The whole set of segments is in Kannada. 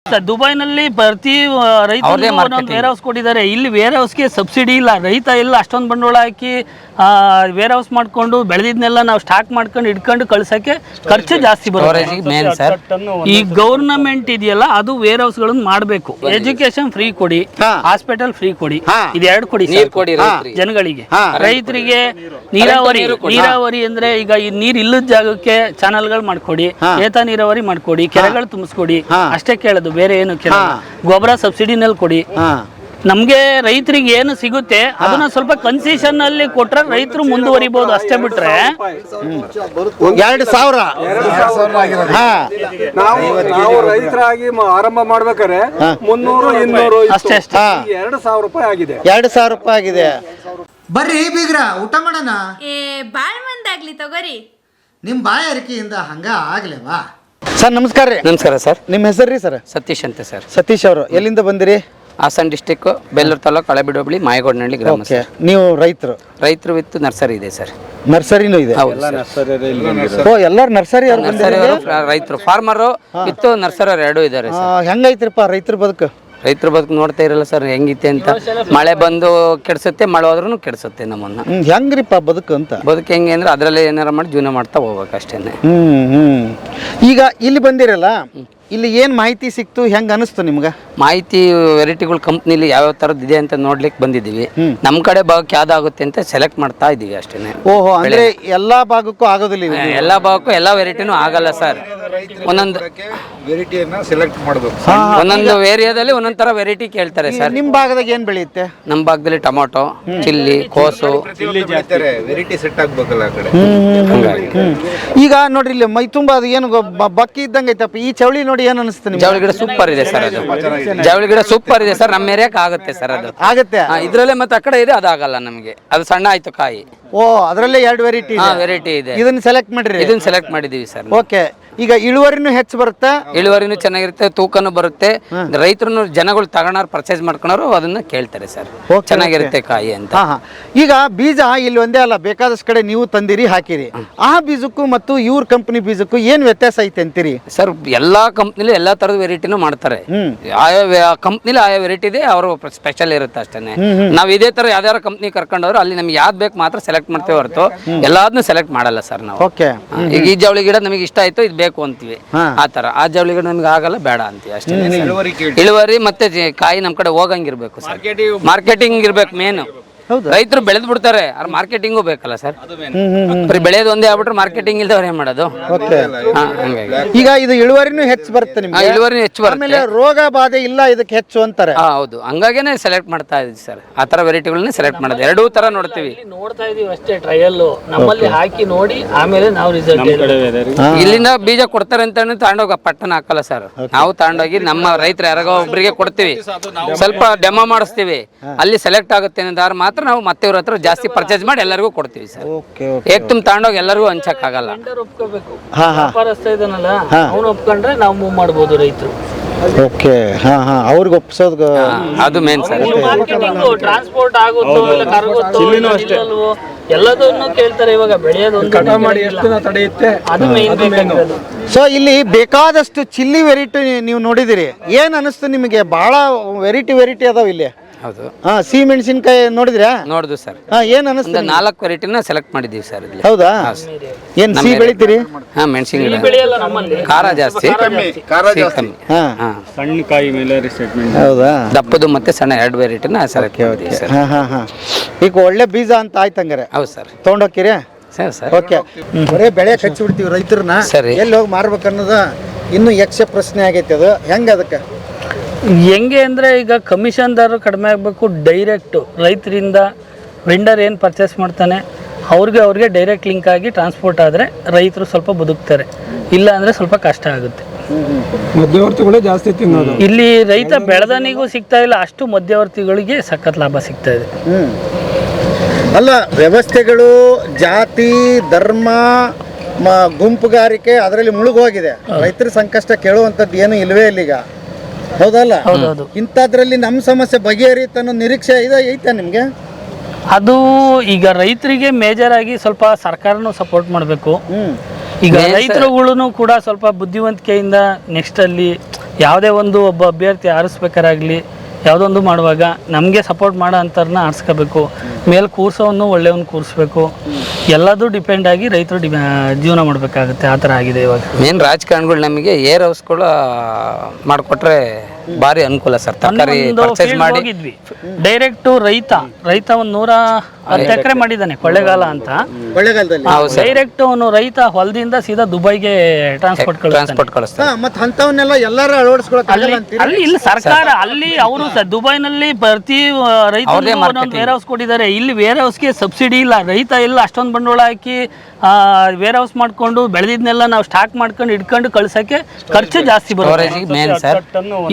ದುಬೈನಲ್ಲಿ ಪ್ರತಿ ರೈತರಿಗೆ ಒಂದೊಂದು ವೇರ್ ಹೌಸ್ ಕೊಟ್ಟಿದ್ದಾರೆ. ಇಲ್ಲಿ ವೇರ್ ಹೌಸ್ಗೆ ಸಬ್ಸಿಡಿ ಇಲ್ಲ. ರೈತ ಎಲ್ಲ ಅಷ್ಟೊಂದು ಬಂಡವಾಳ ಹಾಕಿ ವೇರ್ ಹೌಸ್ ಮಾಡ್ಕೊಂಡು ಬೆಳೆದಿದ್ನೆಲ್ಲ ನಾವು ಸ್ಟಾಕ್ ಮಾಡ್ಕೊಂಡು ಇಟ್ಕೊಂಡು ಕಳ್ಸಕ್ಕೆ ಖರ್ಚು ಜಾಸ್ತಿ ಬರುತ್ತೆ. ಈ ಗೌರ್ನಮೆಂಟ್ ಇದೆಯಲ್ಲ ಅದು ವೇರ್ ಹೌಸ್ ಗಳನ್ನ ಮಾಡಬೇಕು. ಎಜುಕೇಶನ್ ಫ್ರೀ ಕೊಡಿ, ಹಾಸ್ಪಿಟಲ್ ಫ್ರೀ ಕೊಡಿ, ಇದೆರಡು ಕೊಡಿ ಜನಗಳಿಗೆ. ರೈತರಿಗೆ ನೀರಾವರಿ ಅಂದ್ರೆ ಈಗ ಈ ನೀರ್ ಇಲ್ಲದ ಜಾಗಕ್ಕೆ ಚಾನಲ್ಗಳು ಮಾಡ್ಕೊಡಿ, ಏತ ನೀರಾವರಿ ಮಾಡ್ಕೊಡಿ, ಕೆರೆಗಳು ತುಂಬಿಸ್ಕೊಡಿ, ಅಷ್ಟೇ ಕೇಳೋದು. ಬೇರೆ ಏನು ಕೇಳ. ಗೊಬ್ಬರ ಸಬ್ಸಿಡಿನಲ್ಲಿ ಕೊಡಿ. ನಮ್ಗೆ ರೈತರಿಗೆ ಏನು ಸಿಗುತ್ತೆ ಅದನ್ನ ಸ್ವಲ್ಪ ಕನ್ಸೆಷನ್ ಅಲ್ಲಿ ಕೊಟ್ರೆ ರೈತರು ಮುಂದುವರಿಬಹುದು. ಅಷ್ಟೇ ಬಿಟ್ರೆ 2,000 ನಾವು ರೈತರಾಗಿ ಆರಂಭ ಮಾಡ್ಬೇಕಾದ್ರೆ 300-200 ಅಷ್ಟೇ 2,000 ರೂಪಾಯಿ ಆಗಿದೆ. 2,000 ರೂಪಾಯಿ ಆಗಿದೆ. ಬರ್ರಿ ಬೀಗ್ರ ಊಟ ಮಾಡೋಣ. ಬಾಳ್ ಮಂದಾಗ್ಲಿ ತಗೋರಿ. ನಿಮ್ ಬಾಯಾರಿಕೆಯಿಂದ ಹಂಗ ಆಗ್ಲೇವಾ? ಸರ್ ನಮಸ್ಕಾರ ರೀ. ನಮಸ್ಕಾರ ಸರ್. ನಿಮ್ಮ ಹೆಸರು ರೀ ಸರ್? ಸತೀಶ್ ಅಂತ ಸರ್. ಸತೀಶ್ ಅವರು ಎಲ್ಲಿಂದ ಬಂದಿರಿ? ಹಾಸನ್ ಡಿಸ್ಟಿಕ್ ಬೇಲೂರು ತಾಲೂಕು ಹಳೆಬೀಡು ಹೋಬಳಿ ಮಾಯಗೋಡನಹಳ್ಳಿ ಗ್ರಾಮ. ನೀವು ರೈತರು ವಿತ್ ನರ್ಸರಿ ಇದೆ ಸರ್. ನರ್ಸರಿನೂ ಇದೆ? ಎಲ್ಲಾರು ನರ್ಸರಿ ರೈತರು ಫಾರ್ಮರು ವಿತ್ ನರ್ಸರಿ ಎರಡೂ ಇದ್ದಾರೆ. ಹೆಂಗೈತ್ರಿಪ್ಪ ರೈತರ ಬದುಕು? ರೈತರ ಬದುಕು ನೋಡ್ತಾ ಇರಲ್ಲ ಸರ್ ಹೆಂಗಿತ್ತೆ ಅಂತ. ಮಳೆ ಬಂದು ಕೆಡ್ಸುತ್ತೆ, ಮಳೆ ಹೋದ್ರೂ ಕೆಡ್ಸುತ್ತೆ ನಮ್ಮನ್ನ. ಹೆಂಗ್ರಿಪ್ಪ ಬದುಕು ಅಂತ? ಬದುಕು ಹೆಂಗೆ ಅಂದ್ರೆ ಅದ್ರಲ್ಲೇ ಏನಾರ ಮಾಡಿ ಜೀವನ ಮಾಡ್ತಾ ಹೋಗ್ಬೇಕು ಅಷ್ಟೇನೆ. ಈಗ ಇಲ್ಲಿ ಬಂದಿರಲ್ಲ, ಇಲ್ಲಿ ಏನ್ ಮಾಹಿತಿ ಸಿಕ್ತು, ಹೆಂಗ ಅನಿಸ್ತು ನಿಮ್ಗೆ? ಮಾಹಿತಿ ವೆರೈಟಿಗಳು ಕಂಪ್ನಿಲಿ ಯಾವ ತರದ್ ಇದೆ ಅಂತ ನೋಡ್ಲಿಕ್ಕೆ ಬಂದಿದ್ದೀವಿ. ನಮ್ ಕಡೆ ಭಾಗಕ್ಕೆ ಯಾವ್ದಾಗುತ್ತೆ ಅಂತ ಸೆಲೆಕ್ಟ್ ಮಾಡ್ತಾ ಇದೀವಿ ಅಷ್ಟೇನೆ. ಓಹೋ, ಅಂದ್ರೆ ಎಲ್ಲಾ ಭಾಗಕ್ಕೂ ಆಗೋದಿಲ್ಲ? ಎಲ್ಲಾ ಭಾಗಕ್ಕೂ ಎಲ್ಲಾ ವೆರೈಟಿನೂ ಆಗಲ್ಲ ಸರ್. ಒಂದೊಂದು ವೆರೈಟಿಯನ್ನ ಸೆಲೆಕ್ಟ್ ಮಾಡಬೇಕು. ಒಂದೊಂದು ಏರಿಯಾದಲ್ಲಿ ಒಂದೊಂದ್ ತರ ವೆರೈಟಿ ಕೇಳ್ತಾರೆ ಸರ್. ನಿಮ್ ಭಾಗದಾಗ ಏನ್ ಬೆಳೆಯುತ್ತೆ? ನಮ್ ಭಾಗದಲ್ಲಿ ಟೊಮೊಟೊ, ಚಿಲ್ಲಿ, ಕೋಸು, ವೆರೈಟಿ ಸೆಟ್ ಆಗ್ಬೇಕಲ್ಲ ಆ ಕಡೆ. ಈಗ ನೋಡ್ರಿ ಇಲ್ಲಿ ಮೈ ತುಂಬಾ ಅದು ಏನು ಬಕ್ಕಿ ಇದ್ದಂಗೆ ಐತಪ್ಪ. ಈ ಚವಳಿ ನೋಡಿ ಏನ್ ಅನಿಸ್ತು ನಿಮ್ಗೆ? ಜವಳಿ ಗಿಡ ಸೂಪರ್ ಇದೆ ಸರ್. ಅದು ಜವಳಿ ಗಿಡ ಸೂಪರ್ ಇದೆ ಸರ್. ನಮ್ಮ ಏರಿಯಾಕ್ ಆಗುತ್ತೆ ಸರ್. ಅದು ಆಗುತ್ತೆ. ಇದ್ರಲ್ಲೇ ಮತ್ತೆ ಆ ಕಡೆ ಇದೆ, ಅದಾಗಲ್ಲ ನಮಗೆ. ಅದು ಸಣ್ಣ ಆಯ್ತು ಕಾಯಿ. ಓ, ಅದರಲ್ಲೇ 2 ವೆರೈಟಿ ಇದೆ. ಇದನ್ನ ಸೆಲೆಕ್ಟ್ ಮಾಡಿರಿ? ಇದನ್ನ ಸೆಲೆಕ್ಟ್ ಮಾಡಿದೀವಿ ಸರ್. ಓಕೆ. ಈಗ ಇಳುವರಿನೂ ಹೆಚ್ಚು ಬರುತ್ತಾ? ಇಳುವರಿನೂ ಚೆನ್ನಾಗಿರುತ್ತೆ, ತೂಕನೂ ಬರುತ್ತೆ. ರೈತರು ಜನಗಳು ತಗೊಂಡಾರು ಪರ್ಚೇಸ್ ಮಾಡ್ಕೊಂಡಾರು ಅದನ್ನ ಕೇಳ್ತಾರೆ ಸರ್, ಚೆನ್ನಾಗಿರುತ್ತೆ ಕಾಯಿ ಅಂತ. ಈಗ ಬೀಜ ಇಲ್ಲಿ ಒಂದೇ ಅಲ್ಲ, ಬೇಕಾದಷ್ಟು ಕಡೆ ನೀವು ತಂದಿರಿ ಹಾಕಿರಿ. ಆ ಬೀಜಕ್ಕೂ ಮತ್ತು ಇವ್ರ ಕಂಪನಿ ಬೀಜಕ್ಕೂ ಏನ್ ವ್ಯತ್ಯಾಸ ಐತೆ ಅಂತೀರಿ? ಸರ್ ಎಲ್ಲಾ ಕಂಪ್ನಿಲಿ ಎಲ್ಲಾ ತರದ ವೆರೈಟಿನೂ ಮಾಡ್ತಾರೆ. ಆಯಾ ಕಂಪ್ನಿಲಿ ಆಯಾ ವೆರೈಟಿ ಇದೆ, ಅವರು ಸ್ಪೆಷಲ್ ಇರುತ್ತೆ ಅಷ್ಟೇನೆ. ನಾವ್ ಇದೇ ತರ ಯಾವ್ದಾರ ಕಂಪ್ನಿ ಕರ್ಕೊಂಡವ್ರು ಅಲ್ಲಿ ನಮ್ಗೆ ಯಾವ್ದು ಬೇಕು ಮಾತ್ರ ಸೆಲೆಕ್ಟ್ ಮಾಡ್ತೇವೆ ಹೊರತು ಎಲ್ಲಾದ್ನೂ ಸೆಲೆಕ್ಟ್ ಮಾಡಲ್ಲ ಸರ್ ನಾವು. ಈಗ ಈ ಜವಳಿ ಗಿಡ ನಮಗೆ ಇಷ್ಟ ಆಯ್ತು, ಇದು ಬೇಕು ಅಂತೀವಿ. ಆ ತರ ಆ ಜವಳಿ ಗಿಡ ನಮ್ಗೆ ಆಗಲ್ಲ, ಬೇಡ ಅಂತೀವಿ ಅಷ್ಟೇ. ಇಳುವರಿ ಮತ್ತೆ ಕಾಯಿ ನಮ್ ಕಡೆ ಹೋಗಂಗಿರ್ಬೇಕು ಸರ್. ಮಾರ್ಕೆಟಿಂಗ್ ಇರ್ಬೇಕು ಮೇನ್. ರೈತರು ಬೆಳೆದ್ ಬಿಡ್ತಾರೆ, ಅವ್ರ ಮಾರ್ಕೆಟಿಂಗು ಬೇಕಲ್ಲ ಸರ್. ಬರೀ ಬೆಳೆಯೋದು ಒಂದೇ ಆಗ್ಬಿಟ್ರೆ ಮಾರ್ಕೆಟಿಂಗ್ ಇಲ್ದವ್ರು ಏನ್ ಮಾಡೋದು? ಈಗ ಇದು ಇಳುವರಿನೂ ಹೆಚ್ಚು ಬರುತ್ತೆ ನಿಮ್ಗೆ? ಇಳುವರಿ ಹೆಚ್ಚು ಬರುತ್ತೆ, ರೋಗ ಬಾಧೆ ಇಲ್ಲ ಇದಕ್ಕೆ ಹೆಚ್ಚು ಅಂತಾರೆ. ಹೌದು, ಹಂಗಾಗೇನೆ ಸೆಲೆಕ್ಟ್ ಮಾಡ್ತಾ ಇದೀವಿ ಸರ್. ಆ ತರ ವೆರೈಟಿಗಳನ್ನ ಸೆಲೆಕ್ಟ್ ಮಾಡೋದು. ಎರಡೂ ತರ ನೋಡ್ತಾ ಇದೀವಿ ಅಷ್ಟೇ. ಟ್ರಯಲ್ ನಮ್ಮಲ್ಲಿ ಹಾಕಿ ನೋಡಿ ಆಮೇಲೆ ನಾವು ರಿಸಲ್ಟ್. ಇಲ್ಲಿಂದ ಬೀಜ ಕೊಡ್ತಾರೆ ಅಂತ ತಗೊಂಡೋಗ ಪಟ್ಟಣ ಹಾಕಲ್ಲ ಸರ್. ನಾವು ತಗೊಂಡೋಗಿ ನಮ್ಮ ರೈತರು ಯಾರಿಗೋ ಒಬ್ಬರಿಗೆ ಕೊಡ್ತೀವಿ, ಸ್ವಲ್ಪ ಡೆಮೋ ಮಾಡಿಸ್ತೀವಿ. ಅಲ್ಲಿ ಸೆಲೆಕ್ಟ್ ಆಗುತ್ತೆ ಅನ್ನೋದಾದ್ರೆ ಮಾತ್ರ ನಾವು ಮತ್ತೆ ಇವ್ರ ಹತ್ರ ಜಾಸ್ತಿ ಪರ್ಚೇಸ್ ಮಾಡಿ ಎಲ್ಲರಿಗೂ ಕೊಡ್ತೀವಿ ಸರ್. ಏಕ್ ತುಂಬ ತಗೊಂಡೋಗಿ ಎಲ್ಲರಿಗೂ ಹಂಚಕ್ ಆಗಲ್ಲ. ವ್ಯಾಪಾರಸ್ಥ ಇದನ್ನಲ್ಲ, ಅವ್ನು ಒಪ್ಕೊಂಡ್ರೆ ನಾವು ಮೂವ್ ಮಾಡ್ಬೋದು ರೈತರು. ಓಕೆ. ಅವ್ರಿಗೆ ಒಪ್ಸೋದು ಅದು ಮೇನ್ ಸರ್. ಟ್ರಾನ್ಸ್ಪೋರ್ಟ್ ಆಗುತ್ತೋ ಇಲ್ಲ ಕರಗುತ್ತೋ ಎಲ್ಲದನ್ನು ಕೇಳ್ತಾರೆ. ಇವಾಗ ಬೆಳೆಯೋದು ಅದು ಮೇನ್ ಬೇಕಾಗಿರೋದು. ಸೊ ಇಲ್ಲಿ ಬೇಕಾದಷ್ಟು ಚಿಲ್ಲಿ ವೆರೈಟಿ ನೀವು ನೋಡಿದಿರಿ. ಏನ್ ಅನಿಸ್ತು ನಿಮಗೆ? ಬಹಳ ವೆರೈಟಿ ಅದಾವ ಇಲ್ಲಿ. ಹೌದು. ಸಿಹಿ ಮೆಣಸಿನಕಾಯಿ ನೋಡಿದ್ರಾ? ನೋಡುದು ಸರ್. ಏನ್ ಅನಿಸ್ತು? 4 ವೆರೈಟಿನ ಸೆಲೆಕ್ಟ್ ಮಾಡಿದೀವಿ ಸರ್ ಇಲ್ಲಿ. ಹೌದಾ? ಏನ್ ಸಿಹಿ ಬೆಳಿತೀರಿ? ಮೆಣಸಿನ ಖಾರ ಜಾಸ್ತಿ, ಸಣ್ಣ ಕಾಯಿ ಮೇಲೆ ಸ್ಟೇಟ್ಮೆಂಟ್. ಹೌದಾ? ದಪ್ಪದು ಮತ್ತೆ ಸಣ್ಣ 2 ವೆರೈಟಿನ ಸೆಲೆಕ್ಟ್ ಮಾಡಿದೀವಿ ಸರ್. ಈಗ ಒಳ್ಳೆ ಬೀಜ ಅಂತ ಆಯ್ತಂಗಾರೆ. ಹೌದು ಸರ್. ತಗೊಂಡೋಗ್ತೀರಿ? ಓಕೆ. ಬರೇ ಬೆಳೆ ಕಚ್ಚಿ ಬಿಡ್ತೀವಿ ರೈತರನ್ನ, ಎಲ್ಲಿ ಹೋಗಿ ಮಾರ್ಬೇಕನ್ನೋದ ಇನ್ನು ಯಕ್ಷ ಪ್ರಶ್ನೆ ಆಗೈತೆ. ಅದು ಹೆಂಗ? ಅದಕ್ಕೆ ಹೆಂಗೆ ಅಂದರೆ ಈಗ ಕಮಿಷನ್ದಾರರು ಕಡಿಮೆ ಆಗಬೇಕು. ಡೈರೆಕ್ಟು ರೈತರಿಂದ ವೆಂಡರ್ ಏನು ಪರ್ಚೇಸ್ ಮಾಡ್ತಾನೆ ಅವ್ರಿಗೆ ಡೈರೆಕ್ಟ್ ಲಿಂಕ್ ಆಗಿ ಟ್ರಾನ್ಸ್ಪೋರ್ಟ್ ಆದರೆ ರೈತರು ಸ್ವಲ್ಪ ಬದುಕ್ತಾರೆ. ಇಲ್ಲ ಅಂದರೆ ಸ್ವಲ್ಪ ಕಷ್ಟ ಆಗುತ್ತೆ. ಮಧ್ಯವರ್ತಿಗಳೇ ಜಾಸ್ತಿ ತಿನ್ನೋದು. ಇಲ್ಲಿ ರೈತ ಬೆಳೆದನಿಗೂ ಸಿಗ್ತಾ ಇಲ್ಲ, ಅಷ್ಟು ಮಧ್ಯವರ್ತಿಗಳಿಗೆ ಸಖತ್ ಲಾಭ ಸಿಗ್ತಾ ಇದೆ. ಅಲ್ಲ, ವ್ಯವಸ್ಥೆಗಳು ಜಾತಿ ಧರ್ಮ ಗುಂಪುಗಾರಿಕೆ ಅದರಲ್ಲಿ ಮುಳುಗೋಗಿದೆ. ರೈತರ ಸಂಕಷ್ಟ ಕೇಳುವಂಥದ್ದು ಏನು ಇಲ್ವೇ ಇಲ್ಲ ಈಗ. ಹೌದಲ್ಲ? ಇಂಥದ್ರಲ್ಲಿ ನಮ್ಮ ಸಮಸ್ಯೆ ಬಗೆಹರಿಯುತ್ತೆ ಅನ್ನೋ ನಿರೀಕ್ಷೆ ಐತಾ ನಿಮಗೆ? ಅದು ಈಗ ರೈತರಿಗೆ ಮೇಜರ್ ಆಗಿ ಸ್ವಲ್ಪ ಸರ್ಕಾರನೂ ಸಪೋರ್ಟ್ ಮಾಡಬೇಕು. ಈಗ ರೈತರುಗಳು ಕೂಡ ಸ್ವಲ್ಪ ಬುದ್ಧಿವಂತಿಕೆಯಿಂದ ನೆಕ್ಸ್ಟ್ ಅಲ್ಲಿ ಯಾವುದೇ ಒಂದು ಒಬ್ಬ ಅಭ್ಯರ್ಥಿ ಆರಿಸ್ಬೇಕಾರಾಗ್ಲಿ ಯಾವುದೊಂದು ಮಾಡುವಾಗ ನಮಗೆ ಸಪೋರ್ಟ್ ಮಾಡೋ ಅಂಥವ್ರನ್ನ ಆರಿಸ್ಕೋಬೇಕು, ಮೇಲೆ ಕೂರ್ಸೋವನ್ನು ಒಳ್ಳೆಯವನ್ನ ಕೂರಿಸ್ಬೇಕು. ಎಲ್ಲದೂ ಡಿಪೆಂಡ್ ಆಗಿ ರೈತರು ಜೀವನ ಮಾಡಬೇಕಾಗುತ್ತೆ. ಆ ಥರ ಆಗಿದೆ ಇವಾಗ. ಮೇನ್ ರಾಜಕಾರಣಿಗಳು ನಮಗೆ ಏರ್ ಹೌಸ್ಗಳು ಮಾಡಿಕೊಟ್ರೆ ಭಾರಿ ಅನುಕೂಲ ಸರ್. ತರಕಾರಿ ಪರ್ಚೇಸ್ ಮಾಡಿ ಹೋಗಿದ್ವಿ ಡೈರೆಕ್ಟ್ ರೈತ ಒಂದು 110 ಎಕರೆ ಮಾಡಿದ್ದಾನೆ ಕೊಳ್ಳೇಗಾಲ ಅಂತ. ಕೊಳ್ಳೇಗಾಲದಲ್ಲಿ ಡೈರೆಕ್ಟ್ ಅವನು ರೈತ ಹೊಲದಿಂದ ಸೀದಾ ದುಬೈಗೆ ಟ್ರಾನ್ಸ್ಪೋರ್ಟ್ ಕಳಿಸ್ತಾರೆ. ಮತ್ತೆ ಅಂತವನ್ನೆಲ್ಲ ಎಲ್ಲಾರು ಅಳವಡಿಸ್ಕೊಳಕ್ ಆಗಲ್ಲ ಅಂತೀರಿ? ಅಲ್ಲಿ ಇಲ್ಲಿ ಸರ್ಕಾರ ಅಲ್ಲಿ ಅವರು ದುಬೈನಲ್ಲಿ ಪ್ರತಿ ರೈತರಿಗೆ ಒಂದೊಂದು ವೇರ್ ಹೌಸ್ ಕೊಟ್ಟಿದ್ದಾರೆ. ಇಲ್ಲಿ ವೇರ್ ಹೌಸ್ಗೆ ಸಬ್ಸಿಡಿ ಇಲ್ಲ, ರೈತ ಎಲ್ಲ ಅಷ್ಟೊಂದು ಬಂಡವಾಳ ಹಾಕಿ ವೇರ್ ಹೌಸ್ ಮಾಡ್ಕೊಂಡು ಬೆಳೆದಿದ್ನೆಲ್ಲ ನಾವು ಸ್ಟಾಕ್ ಮಾಡ್ಕೊಂಡು ಇಟ್ಕೊಂಡು ಕಳ್ಸಕ್ಕೆ ಖರ್ಚು ಜಾಸ್ತಿ ಬರುತ್ತೆ.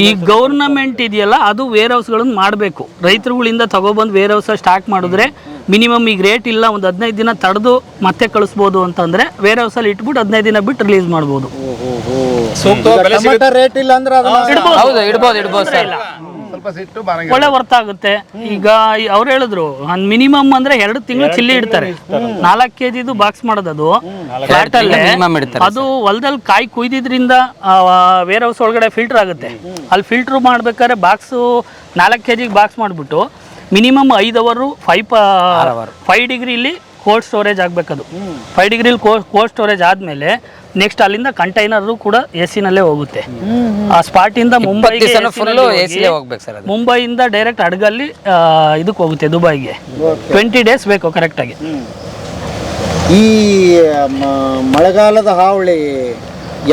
ಈ ಗೌರ್ನಮೆಂಟ್ ಇದೆಯಲ್ಲ ಅದು ವೇರ್ ಹೌಸ್ಗಳನ್ನು ಮಾಡಬೇಕು. ರೈತರುಗಳಿಂದ ತಗೊಬಂದು ವೇರ್ ಹೌಸ್ ಸ್ಟಾಕ್ ಮಾಡಿದ್ರೆ ಮಿನಿಮಮ್ ಈಗ ರೇಟ್ ಇಲ್ಲ, ಒಂದು 15 ದಿನ ತಡೆದು ಮತ್ತೆ ಕಳಿಸ್ಬೋದು ಅಂತಂದ್ರೆ ವೇರ್ ಹೌಸ್ ಅಲ್ಲಿ ಇಟ್ಬಿಟ್ಟು 15 ದಿನ ಬಿಟ್ಟು ರಿಲೀಸ್ ಮಾಡ್ಬೋದು. ರೇಟ್ ಇಲ್ಲ ಅಂದ್ರೆ ಇಡ್ಬೋದು ಸರ್. ಒಳ್ಳೆ ವರ್ತ್ ಆಗುತ್ತೆ. ಈಗ ಅವ್ರು ಹೇಳಿದ್ರು ಮಿನಿಮಮ್ ಅಂದ್ರೆ 2 ತಿಂಗಳು ಚಿಲ್ಲಿ ಇಡ್ತಾರೆ. 4 kg ಬಾಕ್ಸ್ ಮಾಡೋದು ಫ್ಲಾಟ್ ಅಲ್ಲೇ ಅದು ಹೊಲದಲ್ಲಿ ಕಾಯಿ ಕುಯ್ದಿದ್ರಿಂದ ವೇರ್ ಹೌಸ್ ಒಳಗಡೆ ಫಿಲ್ಟರ್ ಆಗುತ್ತೆ. ಅಲ್ಲಿ ಫಿಲ್ಟರ್ ಮಾಡ್ಬೇಕಾದ್ರೆ ಬಾಕ್ಸ್ 4 kg ಬಾಕ್ಸ್ ಮಾಡಿಬಿಟ್ಟು ಮಿನಿಮಮ್ 5 ಅವರ್ 5 ಡಿಗ್ರಿಲಿ ಕೋಲ್ಡ್ ಸ್ಟೋರೇಜ್ ಆಗಬೇಕದು. 5 ಡಿಗ್ರಿಲಿ ಕೋಲ್ಡ್ ಸ್ಟೋರೇಜ್ ಆದಮೇಲೆ ನೆಕ್ಸ್ಟ್ ಅಲ್ಲಿಂದ ಕಂಟೈನರು ಕೂಡ ಎಸಿನಲ್ಲೇ ಹೋಗುತ್ತೆ. ಆ ಸ್ಪಾಟಿಂದ ಮುಂಬೈಯಿಂದ ಡೈರೆಕ್ಟ್ ಹಡಗಲ್ಲಿ ಇದಕ್ಕೆ ಹೋಗುತ್ತೆ ದುಬೈಗೆ. 20 ಡೇಸ್ ಬೇಕು ಕರೆಕ್ಟಾಗಿ. ಈ ಮಳೆಗಾಲದ ಹಾವಳಿ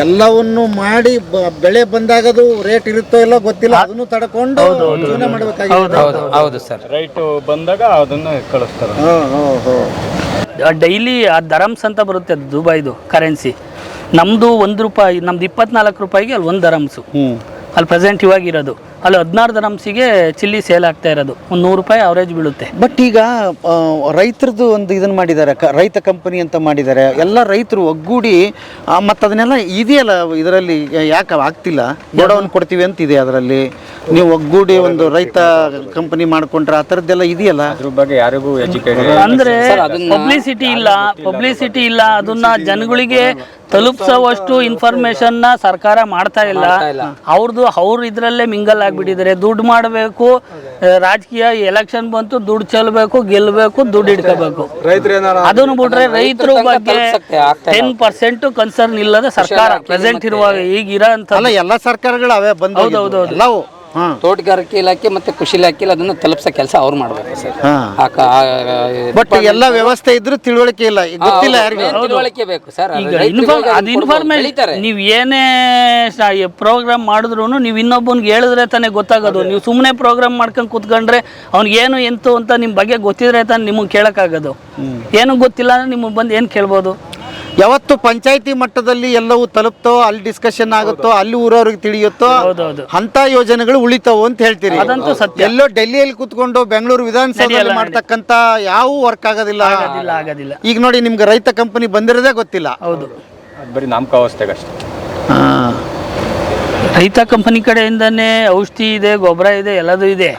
ಎಲ್ಲವನ್ನು ಮಾಡಿ ಬೆಳೆ ಬಂದಾಗದು ರೇಟ್ ಇರುತ್ತೋ ಇಲ್ಲ ಗೊತ್ತಿಲ್ಲ, ಅದನ್ನು ತಡ್ಕೊಂಡು ಜೀವನ ಮಾಡಬೇಕಾಗಿದೆ. ಹೌದು ಸರ್. ರೈಟ್ ಬಂದಾಗ ಅದನ್ನ ಕಳಿಸ್ತಾರೆ. ಡೈಲಿ ಆ ದರಮ್ಸ್ ಅಂತ ಬರುತ್ತೆ ದುಬೈದು ಕರೆನ್ಸಿ. ನಮ್ಮದು ₹1, ನಮ್ದು 24 ರೂಪಾಯಿಗೆ ಅಲ್ಲಿ 1 ದರಮ್ಸು ಅಲ್ಲಿ ಪ್ರೆಸೆಂಟ್ ಇವಾಗಿರೋದು. ಅಲ್ಲಿ 16 ದರಮ್ಸಿಗೆ ಚಿಲ್ಲಿ ಸೇಲ್ ಆಗ್ತಾ ಇರೋದು. ಒಂದು ₹100 ಅವರೇಜ್ ಬೀಳುತ್ತೆ. ಬಟ್ ಈಗ ರೈತರದ್ದು ಒಂದು ಇದನ್ನು ಮಾಡಿದ್ದಾರೆ, ರೈತ ಕಂಪನಿ ಅಂತ ಮಾಡಿದ್ದಾರೆ. ಎಲ್ಲ ರೈತರು ಒಗ್ಗೂಡಿ ಮತ್ತು ಅದನ್ನೆಲ್ಲ ಇದೆಯಲ್ಲ ಇದರಲ್ಲಿ, ಯಾಕೆ ಆಗ್ತಿಲ್ಲ? ಗೋಡೌನ್ ಕೊಡ್ತೀವಿ ಅಂತ ಇದೆ ಅದರಲ್ಲಿ. ನೀವು ಒಗ್ಗೂಡಿ ಒಂದು ರೈತ ಕಂಪನಿ ಮಾಡ್ಕೊಂಡ್ರೆ ಆ ಥರದ್ದೆಲ್ಲ ಇದೆಯಲ್ಲ, ಅದ್ರ ಬಗ್ಗೆ ಯಾರಿಗೂ ಎಜುಕೇಟೆಡ್ ಅಂದ್ರೆ ಪಬ್ಲಿಸಿಟಿ ಇಲ್ಲ. ಅದನ್ನ ಜನಗಳಿಗೆ ತಲುಪಿಸೋವಷ್ಟು ಇನ್ಫಾರ್ಮೇಶನ್ ನ ಸರ್ಕಾರ ಮಾಡ್ತಾ ಇಲ್ಲ. ಅವ್ರು ಇದ್ರಲ್ಲೇ ಮಿಂಗಲ್ ಆಗ್ಬಿಟ್ಟಿದ್ದಾರೆ. ದುಡ್ಡು ಮಾಡಬೇಕು, ರಾಜಕೀಯ ಎಲೆಕ್ಷನ್ ಬಂತು, ದುಡ್ಡು ಚೆಲ್ಲಬೇಕು, ಗೆಲ್ಲಬೇಕು, ದುಡ್ಡು ಇಟ್ಕೋಬೇಕು. ಅದನ್ನು ಬಿಟ್ರೆ ರೈತರ ಬಗ್ಗೆ 10% ಕನ್ಸರ್ನ್ ಇಲ್ಲದ ಸರ್ಕಾರ ಪ್ರೆಸೆಂಟ್ ಇರುವಾಗ ಈಗ ಇರೋ ಅಂತ ಎಲ್ಲ ಸರ್ಕಾರಗಳು ಅವೇ ಬಂದು. ಹೌದೌದು. ತೋಟಗಾರಿಕೆ ಇಲಾಖೆ ಮತ್ತೆ ಕೃಷಿ ಇಲಾಖೆ ಅದನ್ನ ತಲುಪಿಸೋ ಕೆಲಸ ಅವ್ರು ಮಾಡ್ಬೇಕು ಸರ್. ಬಟ್ ಎಲ್ಲ ವ್ಯವಸ್ಥೆ ಇದ್ರೂ ತಿಳುವಳಿಕೆ ಇಲ್ಲ, ಗೊತ್ತಿಲ್ಲ ಯಾರಿಗೆ. ತಿಳುವಳಿಕೆ ಬೇಕು ಸರ್. ಇನ್ಫಾರ್ಮೇಶನ್ ನೀವು ಏನೇ ಪ್ರೋಗ್ರಾಮ್ ಮಾಡಿದ್ರು ನೀವು ಇನ್ನೊಬ್ಬನಿಗೆ ಹೇಳಿದ್ರೆ ತಾನೇ ಗೊತ್ತಾಗೋದು. ನೀವು ಸುಮ್ಮನೆ ಪ್ರೋಗ್ರಾಮ್ ಮಾಡ್ಕೊಂಡು ಕೂತ್ಕೊಂಡ್ರೆ ಅವ್ನಿಗೇನು ಎಂತು ಅಂತ ನಿಮ್ಮ ಬಗ್ಗೆ ಗೊತ್ತಿದ್ರೆ ತಾನೇ ನಿಮಗೆ ಕೇಳೋಕ್ಕಾಗೋದು. ಏನು ಗೊತ್ತಿಲ್ಲ ಅಂದ್ರೆ ನಿಮಗೆ ಬಂದು ಏನು ಕೇಳ್ಬೋದು? ಯಾವತ್ತು ಪಂಚಾಯತಿ ಮಟ್ಟದಲ್ಲಿ ಎಲ್ಲವೂ ತಲುಪ್ತೋ, ಅಲ್ಲಿ ಡಿಸ್ಕಷನ್ ಆಗುತ್ತೋ, ಅಲ್ಲಿ ಊರವ್ರಿಗೆ ತಿಳಿಯುತ್ತೋ ಅಂತ ಯೋಜನೆಗಳು ಉಳಿತಾವೋ ಅಂತ ಹೇಳ್ತೀರಿ. ಅದಂತೂ ಸತ್ಯ. ಎಲ್ಲೋ ಡೆಲ್ಲಿಯಲ್ಲಿ ಕೂತ್ಕೊಂಡು ಬೆಂಗಳೂರು ವಿಧಾನಸಭೆಯಲ್ಲಿ ಮಾಡ್ತಕ್ಕಂತ ಯಾವ ವರ್ಕ್ ಆಗೋದಿಲ್ಲ. ಈಗ ನೋಡಿ, ನಿಮ್ಗೆ ರೈತ ಕಂಪನಿ ಬಂದಿರೋದೇ ಗೊತ್ತಿಲ್ಲ. ಹೌದು, ಬರೀ ನಾಮಕಾವಸ್ಥೆಗೆ ಅಷ್ಟೇ. ರೈತ ಕಂಪನಿ ಕಡೆಯಿಂದಾನೇ ಔಷಧಿ ಇದೆ, ಗೊಬ್ಬರ ಇದೆ, ಎಲ್ಲದೂ ಇದೆ.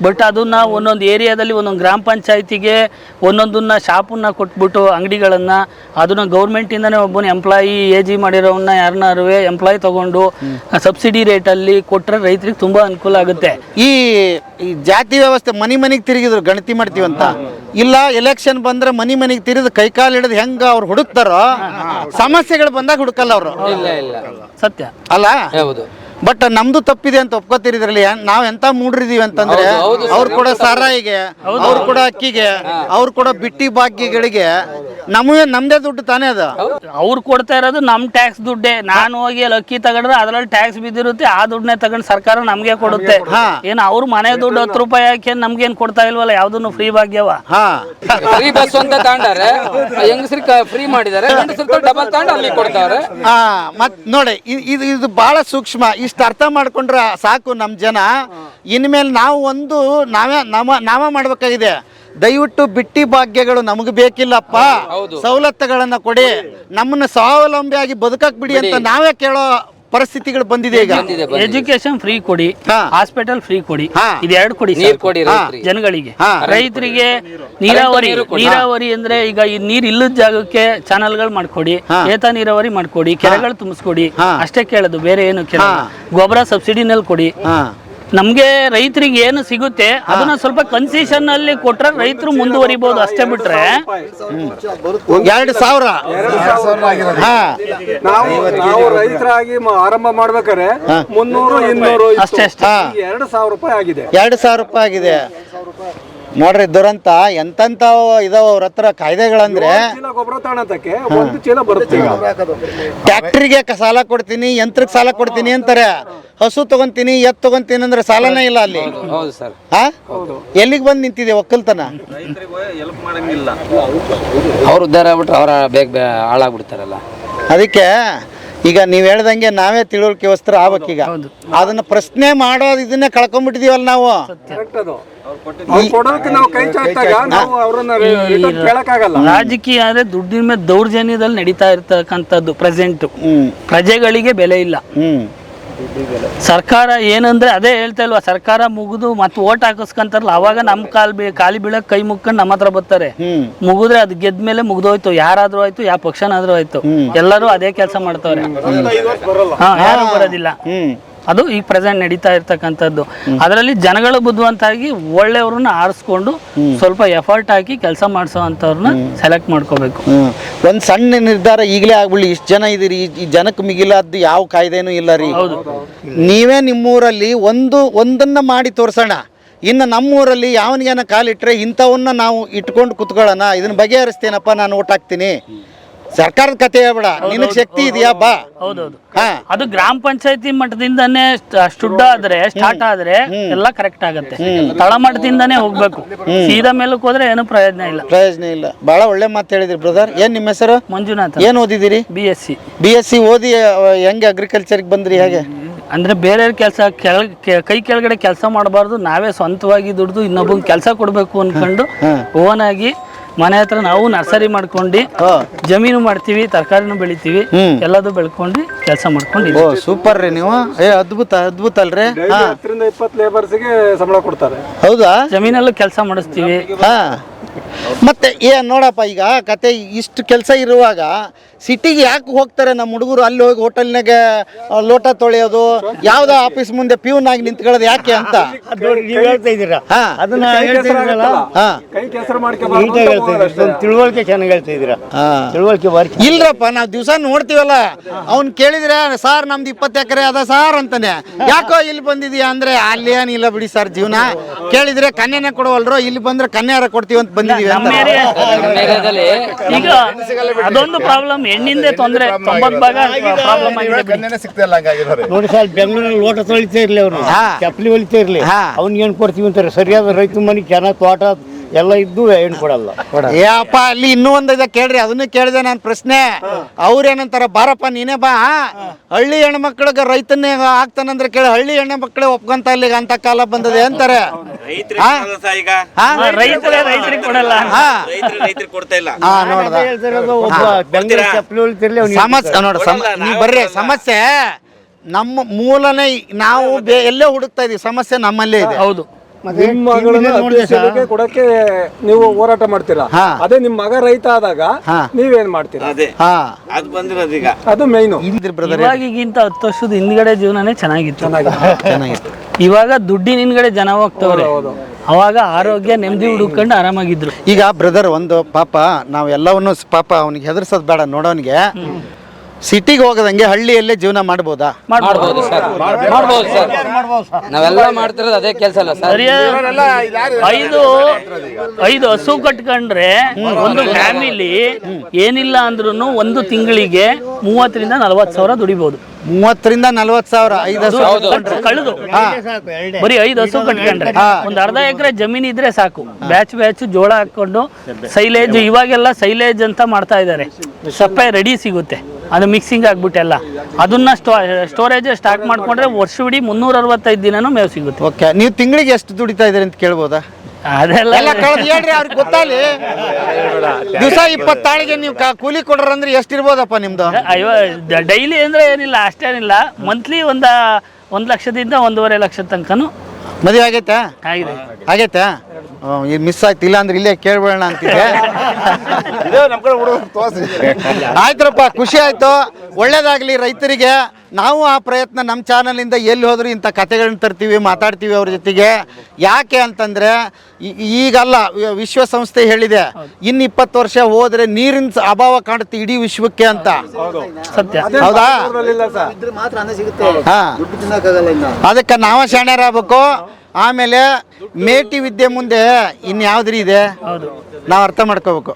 ಬಟ್ ಅದನ್ನ ಒಂದೊಂದು ಏರಿಯಾದಲ್ಲಿ ಒಂದೊಂದು ಗ್ರಾಮ ಪಂಚಾಯತಿಗೆ ಒಂದೊಂದನ್ನ ಶಾಪನ್ನ ಕೊಟ್ಬಿಟ್ಟು ಅಂಗಡಿಗಳನ್ನ ಅದನ್ನ ಗೌರ್ಮೆಂಟ್ ಇಂದಾನೆ ಒಬ್ಬನ ಎಂಪ್ಲಾಯಿ AG ಮಾಡಿರೋವನ್ನ ಯಾರನ್ನಾರು ಎಂಪ್ಲಾಯಿ ತಗೊಂಡು ಸಬ್ಸಿಡಿ ರೇಟಲ್ಲಿ ಕೊಟ್ಟರೆ ರೈತರಿಗೆ ತುಂಬಾ ಅನುಕೂಲ ಆಗುತ್ತೆ. ಈ ಜಾತಿ ವ್ಯವಸ್ಥೆ ಮನೆಗೆ ತಿರುಗಿದ್ರು ಗಣತಿ ಮಾಡ್ತೀವಂತ ಇಲ್ಲ, ಎಲೆಕ್ಷನ್ ಬಂದ್ರೆ ಮನೆಗೆ ತಿರುಗಿದು ಕೈಕಾಲು ಹಿಡಿದು ಹೆಂಗ ಅವ್ರು ಹುಡುಕ್ತಾರೋ ಸಮಸ್ಯೆಗಳು ಬಂದಾಗ ಹುಡುಕಲ್ಲ ಅವರು. ಸತ್ಯ ಅಲ್ಲ? ಹೌದು. ಬಟ್ ನಮ್ದು ತಪ್ಪಿದೆ ಅಂತ ಒಪ್ಕೋತೀರಿ ಇದ್ರಲ್ಲಿ. ನಾವ್ ಎಂತ ಮೂಡ್ರಿದೀವಿ ಅಂತಂದ್ರೆ ಅವ್ರು ಕೂಡ ಸಾರಾಯಿಗೆ, ಅವ್ರು ಕೂಡ ಅಕ್ಕಿಗೆ, ಅವ್ರು ಕೂಡ ಬಿಟ್ಟಿ ಭಾಗ್ಯಗಳಿಗೆ ನಮ್ದೇ ದುಡ್ಡು ತಾನೇ ಅದು. ಅವ್ರು ಕೊಡ್ತಾ ಇರೋದು ನಮ್ ಟ್ಯಾಕ್ಸ್ ದುಡ್ಡೇ. ನಾನು ಹೋಗಿ ಅಲ್ಲಿ ಅಕ್ಕಿ ತಗೊಂಡ್ರೆ ಅದ್ರಲ್ಲಿ ಟ್ಯಾಕ್ಸ್ ಬಿದ್ದಿರುತ್ತೆ, ಆ ದುಡ್ಡನ್ನೇ ತಗೊಂಡು ಸರ್ಕಾರ ನಮ್ಗೆ ಕೊಡುತ್ತೆ. ಏನ್ ಅವ್ರು ಮನೆ ದುಡ್ಡು ₹10 ಹಾಕಿ ನಮ್ಗೇನ್ ಕೊಡ್ತಾ ಇಲ್ವಲ್ಲ, ಯಾವ್ದನ್ನು ಫ್ರೀ ಭಾಗ್ಯವ. ಫ್ರೀ ಬಸ್ ಅಂತ ತಗೊಂಡಾರೆ, ಹೆಂಗಸ್ರಿಗೆ ಫ್ರೀ ಮಾಡಿದಾರೆ, ಗಂಡಸ್ರಿಗೆ ಡಬಲ್ ತಗೊಂಡು ಅಲ್ಲಿ ಕೊಡ್ತಾರೆ. ಮತ್ ನೋಡಿ, ಇದು ಬಹಳ ಸೂಕ್ಷ್ಮ. ಇಷ್ಟು ಅರ್ಥ ಮಾಡ್ಕೊಂಡ್ರೆ ಸಾಕು ನಮ್ ಜನ. ಇನ್ಮೇಲೆ ನಾವು ಒಂದು ನಾವ ಮಾಡ್ಬೇಕಾಗಿದೆ. ದಯವಿಟ್ಟು ಬಿಟ್ಟಿ ಭಾಗ್ಯಗಳು ನಮಗೆ ಬೇಕಿಲ್ಲಪ್ಪ, ಸವಲತ್ತುಗಳನ್ನ ಕೊಡಿ, ನಮ್ಮನ್ನ ಸ್ವಾವಲಂಬಿಯಾಗಿ ಬದುಕಕ್ ಬಿಡಿ ಅಂತ ನಾವೇ ಕೇಳೋ ಪರಿಸ್ಥಿತಿಗಳು ಬಂದಿದೆ ಈಗ. ಎಜುಕೇಶನ್ ಫ್ರೀ ಕೊಡಿ, ಹಾ. ಹಾಸ್ಪಿಟಲ್ ಫ್ರೀ ಕೊಡಿ, ಹಾ. ಇದೆರಡು ಕೊಡಿ ನೀರ್ ಸಾಕು. ಕೊಡಿ ರೈತ್ರಿಗೆ. ಜನಗಳಿಗೆ ಹಾ. ರೈತರಿಗೆ ನೀರಾವರಿ ಅಂದ್ರೆ ಈಗ ಈ ನೀರ್ ಇಲ್ಲದ ಜಾಗಕ್ಕೆ ಚಾನಲ್ಗಳು ಮಾಡ್ಕೊಡಿ, ಏತ ನೀರಾವರಿ ಮಾಡ್ಕೊಡಿ, ಕೆರೆಗಳು ತುಂಬಿಸ್ಕೊಡಿ, ಅಷ್ಟೇ ಕೇಳೋದು, ಬೇರೆ ಏನು ಕೇಳೋದು. ಗೊಬ್ಬರ ಸಬ್ಸಿಡಿನಲ್ಲಿ ಕೊಡಿ. ನಮ್ಗೆ ರೈತರಿಗೆ ಏನು ಸಿಗುತ್ತೆ ಅದನ್ನ ಸ್ವಲ್ಪ ಕನ್ಸೆಷನ್ ಅಲ್ಲಿ ಕೊಟ್ರೆ ರೈತರು ಮುಂದುವರಿಬಹುದು, ಅಷ್ಟೇ ಬಿಟ್ರೆ 2,000 ನಾವು ರೈತರಾಗಿ ಆರಂಭ ಮಾಡ್ಬೇಕಾದ್ರೆ 300-200 ಅಷ್ಟೇ ಅಷ್ಟೇ. 2,000 ರೂಪಾಯಿ ಆಗಿದೆ. 2,000 ರೂಪಾಯಿ ಆಗಿದೆ. ನೋಡ್ರಿ ದುರಂತ ಎಂತೆಂತ ಇದಾವ ಅವ್ರ ಹತ್ರ ಕಾಯ್ದೆಗಳಂದ್ರೆ, ಚೀಲ ಗೊಬ್ಬರ ತಗೊಳತಕ್ಕೆ 1 ಚೀಲ ಬರುತ್ತೆ. ಟ್ಯಾಕ್ಟ್ರಿಗೆ ಸಾಲ ಕೊಡ್ತೀನಿ, ಯಂತ್ರಕ್ಕೆ ಸಾಲ ಕೊಡ್ತೀನಿ ಅಂತಾರೆ. ಹಸು ತಗೊಂತೀನಿ, ಎತ್ ತಗೊಂತೀನಿ ಅಂದ್ರೆ ಸಾಲನೇ ಇಲ್ಲ ಅಲ್ಲಿ. ಹೌದು ಸರ್. ಎಲ್ಲಿಗೆ ಬಂದು ನಿಂತಿದೆ ಒಕ್ಕಲ್ತನ? ಅವ್ರು ಉದ್ಧಾರ ಆಗ್ಬಿಟ್ರೆ ಅವರ ಬೇಗ ಹಾಳಾಗ್ಬಿಡ್ತಾರಲ್ಲ. ಅದಕ್ಕೆ ಈಗ ನೀವ್ ಹೇಳ್ದಂಗೆ ನಾವೇ ತಿಳುವಳಿಕೆ ವಸ್ತ್ರ ಆಗ್ಬೇಕೀಗ. ಅದನ್ನ ಪ್ರಶ್ನೆ ಮಾಡೋದು ಇದನ್ನೇ ಕಳ್ಕೊಂಡ್ಬಿಟ್ಟಿದೀವಲ್ಲ ನಾವು. ಕೊಡೋದಕ್ಕೆ ನಾವು ಕೈ ಚಾಚಿದಾಗ ನಾವು ಅವ್ರನ್ನ ರಿಟರ್ನ್ ಕೇಳಕ್ಕಾಗಲ್ಲ. ರಾಜಕೀಯ ಅಂದ್ರೆ ದುಡ್ಡಿನ ಮೇಲೆ ದೌರ್ಜನ್ಯದಲ್ಲಿ ನಡೀತಾ ಇರ್ತಕ್ಕಂಥದ್ದು ಪ್ರೆಸೆಂಟ್. ಪ್ರಜೆಗಳಿಗೆ ಬೆಲೆ ಇಲ್ಲ. ಸರ್ಕಾರ ಏನಂದ್ರೆ ಅದೇ ಹೇಳ್ತಾ ಇಲ್ವಾ, ಸರ್ಕಾರ ಮುಗಿದು ಮತ್ತೆ ಓಟ್ ಹಾಕಿಸ್ಕೊಂತಾರಲ್ಲ, ಅವಾಗ ನಮ್ ಕಾಲಿ ಬೀಳಕ್ ಕೈ ಮುಕ್ಕೊಂಡು ನಮ್ಮ ಹತ್ರ ಬರ್ತಾರೆ. ಮುಗಿದ್ರೆ ಅದು ಗೆದ್ಮೇಲೆ ಮುಗ್ದೋಯ್ತು. ಯಾರಾದ್ರೂ ಆಯ್ತು, ಯಾವ ಪಕ್ಷನಾದ್ರೂ ಆಯ್ತು, ಎಲ್ಲರೂ ಅದೇ ಕೆಲಸ ಮಾಡ್ತವ್ರೆ. ಯಾರು ಬರೋದಿಲ್ಲ. ಅದು ಈಗ ಪ್ರೆಸೆಂಟ್ ನಡೀತಾ ಇರ್ತಕ್ಕಂಥದ್ದು. ಅದರಲ್ಲಿ ಜನಗಳು ಬುದ್ಧಿವಂತಾಗಿ ಒಳ್ಳೆಯವ್ರನ್ನ ಆರಿಸ್ಕೊಂಡು ಸ್ವಲ್ಪ ಎಫರ್ಟ್ ಹಾಕಿ ಕೆಲಸ ಮಾಡಿಸೋ ಅಂಥವ್ರನ್ನ ಸೆಲೆಕ್ಟ್ ಮಾಡ್ಕೋಬೇಕು. ಒಂದ್ ಸಣ್ಣ ನಿರ್ಧಾರ ಈಗಲೇ ಆಗ್ಬಿಡ್ಲಿ, ಇಷ್ಟು ಜನ ಇದೀರಿ, ಈ ಜನಕ್ಕೆ ಮಿಗಿಲಾದ್ದು ಯಾವ ಕಾಯ್ದೆನೂ ಇಲ್ಲ ರೀ. ನೀವೇ ನಿಮ್ಮೂರಲ್ಲಿ ಒಂದನ್ನ ಮಾಡಿ ತೋರ್ಸೋಣ. ಇನ್ನು ನಮ್ಮೂರಲ್ಲಿ ಯಾವನಿಗೇನ ಕಾಲಿಟ್ರೆ ಇಂಥವನ್ನ ನಾವು ಇಟ್ಕೊಂಡು ಕುತ್ಕೊಳ್ಳೋಣ, ಇದನ್ನ ಬಗೆಹರಿಸ್ತೇನಪ್ಪ, ನಾನು ಓಟ್ ಹಾಕ್ತೀನಿ. ಸರ್ಕಾರದ ಕತೆ ಹೇಳ್ಬೇಡ, ನಿನಗೆ ಶಕ್ತಿ ಇದೆಯಾ ಬಾ. ಹೌದೌದು. ಅದು ಗ್ರಾಮ ಪಂಚಾಯತಿ ಮಟ್ಟದಿಂದಾನೇ ಸ್ಟಾರ್ಟ್ ಆದ್ರೆ ಎಲ್ಲ ಕರೆಕ್ಟ್ ಆಗತ್ತೆ. ತಳಮಟ್ಟದಿಂದಾನೇ ಹೋಗ್ಬೇಕು. ಸೀದಾ ಮೇಲಕ್ಕೆ ಹೋದ್ರೆ ಏನು ಪ್ರಯೋಜನ ಇಲ್ಲ. ಬಹಳ ಒಳ್ಳೆ ಮಾತು ಹೇಳಿದ್ರಿ ಬ್ರದರ್. ಏನ್ ನಿಮ್ಮ ಹೆಸರು? ಮಂಜುನಾಥ್. ಏನ್ ಓದಿದಿರಿ? BSc ಓದಿ ಹೆಂಗೆ ಅಗ್ರಿಕಲ್ಚರ್ಗೆ ಬಂದ್ರಿ? ಹೇಗೆ ಅಂದ್ರೆ ಬೇರೆ ಕೆಲಸ ಕೈ ಕೆಳಗಡೆ ಕೆಲಸ ಮಾಡಬಾರ್ದು, ನಾವೇ ಸ್ವಂತವಾಗಿ ದುಡ್ದು ಇನ್ನೊಬ್ಬಂಗೆ ಕೆಲಸ ಕೊಡ್ಬೇಕು ಅನ್ಕೊಂಡು ಓನ್ ಆಗಿ ಮನೆ ಹತ್ರ ನಾವು ನರ್ಸರಿ ಮಾಡ್ಕೊಂಡು ಜಮೀನು ಮಾಡ್ತೀವಿ, ತರಕಾರಿನೂ ಬೆಳಿತೀವಿ, ಎಲ್ಲದೂ ಬೆಳ್ಕೊಂಡು ಕೆಲಸ ಮಾಡ್ಕೊಂಡು. ಸೂಪರ್ ರೀ ನೀವು. ಅದ್ಭುತ ಅಲ್ರಿ. 10-20 ಲೇಬರ್ಸ್ಗೆ ಸಂಬಳ ಕೊಡ್ತಾರೆ. ಹೌದಾ? ಜಮೀನಲ್ಲೂ ಕೆಲಸ ಮಾಡಿಸ್ತೀವಿ. ಮತ್ತೆ ನೋಡಪ್ಪ, ಈಗ ಕತೆ ಇಷ್ಟು ಕೆಲಸ ಇರುವಾಗ ಸಿಟಿಗೆ ಯಾಕೆ ಹೋಗ್ತಾರೆ ನಮ್ಮ ಹುಡುಗರು? ಅಲ್ಲಿ ಹೋಗಿ ಹೋಟೆಲ್ನಾಗ ಲೋಟ ತೊಳೆಯೋದು, ಯಾವ್ದೋ ಆಫೀಸ್ ಮುಂದೆ ಪ್ಯೂನ್ ಆಗಿ ನಿಂತ್ಕೊಳ್ಳೋದು ಯಾಕೆ ಅಂತ ತಿಳುವಳಿಕೆ ಚೆನ್ನಾಗಿ ಹೇಳ್ತಾ ಇದ್ದೀರಾ. ತಿಳುವಳಿಕೆ ಇಲ್ರಪ್ಪ, ನಾವ್ ದಿವಸ ನೋಡ್ತೀವಲ್ಲ, ಅವ್ನ್ ಕೇಳಿದ್ರೆ ಸರ್ ನಮ್ದು 20 ಎಕರೆ ಅದ ಸಾರ್ ಅಂತಾನೆ. ಯಾಕೋ ಇಲ್ಲಿ ಬಂದಿದ್ಯಾ ಅಂದ್ರೆ ಅಲ್ಲಿ ಏನಿಲ್ಲ ಬಿಡಿ ಸರ್, ಜೀವನ ಕೇಳಿದ್ರೆ ಕನ್ಯೆನ ಕೊಡವಲ್ರು, ಇಲ್ಲಿ ಬಂದ್ರೆ ಕನ್ಯಾರ ಕೊಡ್ತೀವಿ ಅಂತ ಬಂದಿದೀವಿ. ಈಗ ಅದೊಂದು ಪ್ರಾಬ್ಲಮ್, ಹೆಣ್ಣಿಂದ ತೊಂದರೆ 90 ಭಾಗ ಪ್ರಾಬ್ಲಮ್ ಆಗಿದೆ. ನೋಡಿ ಸರ್, ಬೆಂಗಳೂರಲ್ಲಿ ಲೋಟ ತೊಳಿತಾ ಇರ್ಲಿ, ಅವ್ರು ಚಪ್ಪಲಿ ಹೊಲಿತಾ ಇರ್ಲಿ, ಅವ್ನಿಗೆ ಏನ್ ಕೊಡ್ತೀವಿ ಅಂತಾರೆ. ಸರಿಯಾದ ರೈತ ಮನೆ ಚೆನ್ನಾಗಿ ತೋಟ ಎಲ್ಲ ಇದ್ದು ಏನು ಕೊಡಲ್ಲ. ಏಪ್ಪ ಅಲ್ಲಿ ಇನ್ನೂ ಒಂದ್ ಇದ ಕೇಳ್ರಿ, ಅದನ್ನು ಕೇಳಿದೆ ನಾನು ಪ್ರಶ್ನೆ. ಅವ್ರೇನಂತಾರ, ಬಾರಪ್ಪ ನೀನೇ ಬಾ, ಹಳ್ಳಿ ಹೆಣ್ಮಕ್ಳಿಗೆ ರೈತನ್ನೇ ಆಗ್ತಾನಂದ್ರೆ ಕೇಳಿ, ಹಳ್ಳಿ ಹೆಣ್ಣು ಮಕ್ಕಳೇ ಒಪ್ಕೊಂತ ಇಲ್ಲಿಗ ಅಂತ ಕಾಲ ಬಂದದೆ ಅಂತಾರೆ. ಸಮಸ್ಯೆ ನಮ್ಮ ಮೂಲನೇ ನಾವು ಎಲ್ಲೇ ಹುಡುಕ್ತಾ ಇದೀವಿ, ಸಮಸ್ಯೆ ನಮ್ಮಲ್ಲೇ ಇದೆ. ಹೌದು. ನಿಮ್ಮ ಕೊಡಕ್ಕೆ ನೀವು ಹೋರಾಟ ಮಾಡ್ತೀರಾ, ಅದೇ ನಿಮ್ ಮಗ ರೈತ ಆದಾಗ ನೀವೇನ್ ಮಾಡ್ತೀರಾ? ಅದು ಮೈನು. ಇವಾಗಿಗಿಂತ 10 ವರ್ಷದ ಹಿಂದ್ಗಡೆ ಜೀವನನೇ ಚೆನ್ನಾಗಿತ್ತು. ಇವಾಗ ದುಡ್ಡಿನ ಹಿಂದ್ಗಡೆ ಜನ ಹೋಗ್ತವ್ರೆ. ಅವಾಗ ಆರೋಗ್ಯ ನೆಮ್ಮದಿ ಹುಡುಕೊಂಡು ಆರಾಮಾಗಿದ್ರು. ಈಗ ಬ್ರದರ್ ಒಂದು ಪಾಪ ನಾವು ಎಲ್ಲವನ್ನು ಪಾಪ ಅವನಿಗೆ ಹೆದರ್ಸೋದು ಬೇಡ, ನೋಡೋನಿಗೆ ಸಿಟಿಗೆ ಹೋಗದಂಗೆ ಹಳ್ಳಿಯಲ್ಲೇ ಜೀವನ ಮಾಡ್ಬೋದಾ? ಮಾಡ್ಬೋದು ಸರ್. ನಾವೆಲ್ಲ ಮಾಡ್ತಿರೋದು ಅದೇ ಕೆಲಸ ಅಲ್ಲ ಸರ್. ಐದು ಹಸು ಕಟ್ಕೊಂಡ್ರೆ ಒಂದು ಫ್ಯಾಮಿಲಿ ಏನಿಲ್ಲ ಅಂದ್ರೂ ಒಂದು ತಿಂಗಳಿಗೆ 30,000-40,000 ಸಾವಿರ ದುಡಿಬಹುದು. 30,000-40,000 5 ಹಸು ಕಳೆದು ಬರೀ 5 ಹಸು ಕಟ್ಕೊಂಡ್ರೆ ಒಂದ್ ಅರ್ಧ ಎಕರೆ ಜಮೀನ್ ಇದ್ರೆ ಸಾಕು. ಬ್ಯಾಚ್ ಜೋಳ ಹಾಕೊಂಡು ಸೈಲೇಜ್, ಇವಾಗೆಲ್ಲ ಸೈಲೇಜ್ ಅಂತ ಮಾಡ್ತಾ ಇದ್ದಾರೆ. ಸಪ್ಪೆ ರೆಡಿ ಸಿಗುತ್ತೆ, ಅದು ಮಿಕ್ಸಿಂಗ್ ಆಗ್ಬಿಟ್ಟೆಲ್ಲ ಅದನ್ನ ಸ್ಟೋರೇಜ್ ಸ್ಟಾಕ್ ಮಾಡ್ಕೊಂಡ್ರೆ ವರ್ಷವಿಡೀ 365 ದಿನನೂ ಮೇವು ಸಿಗುತ್ತೆ. ಓಕೆ, ನೀವು ತಿಂಗಳಿಗೆ ಎಷ್ಟು ದುಡಿತಾ ಇದ್ದೀರಿ ಅಂತ ಕೇಳ್ಬೋದಾ? ಅದೆಲ್ಲ ಎಲ್ಲ ಕಳ್ದು ಹೇಳ್ರಿ ಅವ್ರಿಗೆ ಗೊತ್ತಾಗ್ಲಿ. ದಿವಸ 20 ತಾಳಿಗೆ ನೀವು ಕೂಲಿ ಕೊಡ್ರಂದ್ರೆ ಎಷ್ಟಿರ್ಬೋದಪ್ಪ ನಿಮ್ದು? ಡೈಲಿ ಅಂದ್ರೆ ಏನಿಲ್ಲ, ಅಷ್ಟೇನಿಲ್ಲ. ಮಂತ್ಲಿ 1 ಲಕ್ಷದಿಂದ 1.5 ಲಕ್ಷದ ತನಕನು ಮದುವೆ ಆಗೈತಾ? ಆಗಿದೆ. ಆಗೈತಾ? ಇದು ಮಿಸ್ ಆಯ್ತು, ಇಲ್ಲ ಅಂದ್ರೆ ಇಲ್ಲೇ ಕೇಳ್ಬೇಡ ಅಂತಿದ್ದೆ. ಆಯ್ತ್ರಪ್ಪ, ಖುಷಿ ಆಯ್ತು, ಒಳ್ಳೇದಾಗ್ಲಿ ರೈತರಿಗೆ. ನಾವು ಆ ಪ್ರಯತ್ನ ನಮ್ಮ ಚಾನಲಿಂದ ಎಲ್ಲಿ ಹೋದ್ರು ಇಂಥ ಕಥೆಗಳನ್ನ ತರ್ತೀವಿ, ಮಾತಾಡ್ತೀವಿ ಅವ್ರ ಜೊತೆಗೆ. ಯಾಕೆ ಅಂತಂದ್ರೆ ಈಗಲ್ಲ, ವಿಶ್ವಸಂಸ್ಥೆ ಹೇಳಿದೆ ಇನ್ನು 20 ವರ್ಷ ಹೋದ್ರೆ ನೀರಿನ ಅಭಾವ ಕಾಣುತ್ತೆ ಇಡೀ ವಿಶ್ವಕ್ಕೆ ಅಂತ. ಸತ್ಯ. ಹೌದಾ? ಹಾ, ಅದಕ್ಕೆ ನಾವ ಶಾಣ್ಯರಾಗಬೇಕು. ಆಮೇಲೆ ಮೇಟಿ ವಿದ್ಯೆ ಮುಂದೆ ಇನ್ಯಾವ್ದ್ರಿ ಇದೆ ನಾವು ಅರ್ಥ ಮಾಡ್ಕೋಬೇಕು.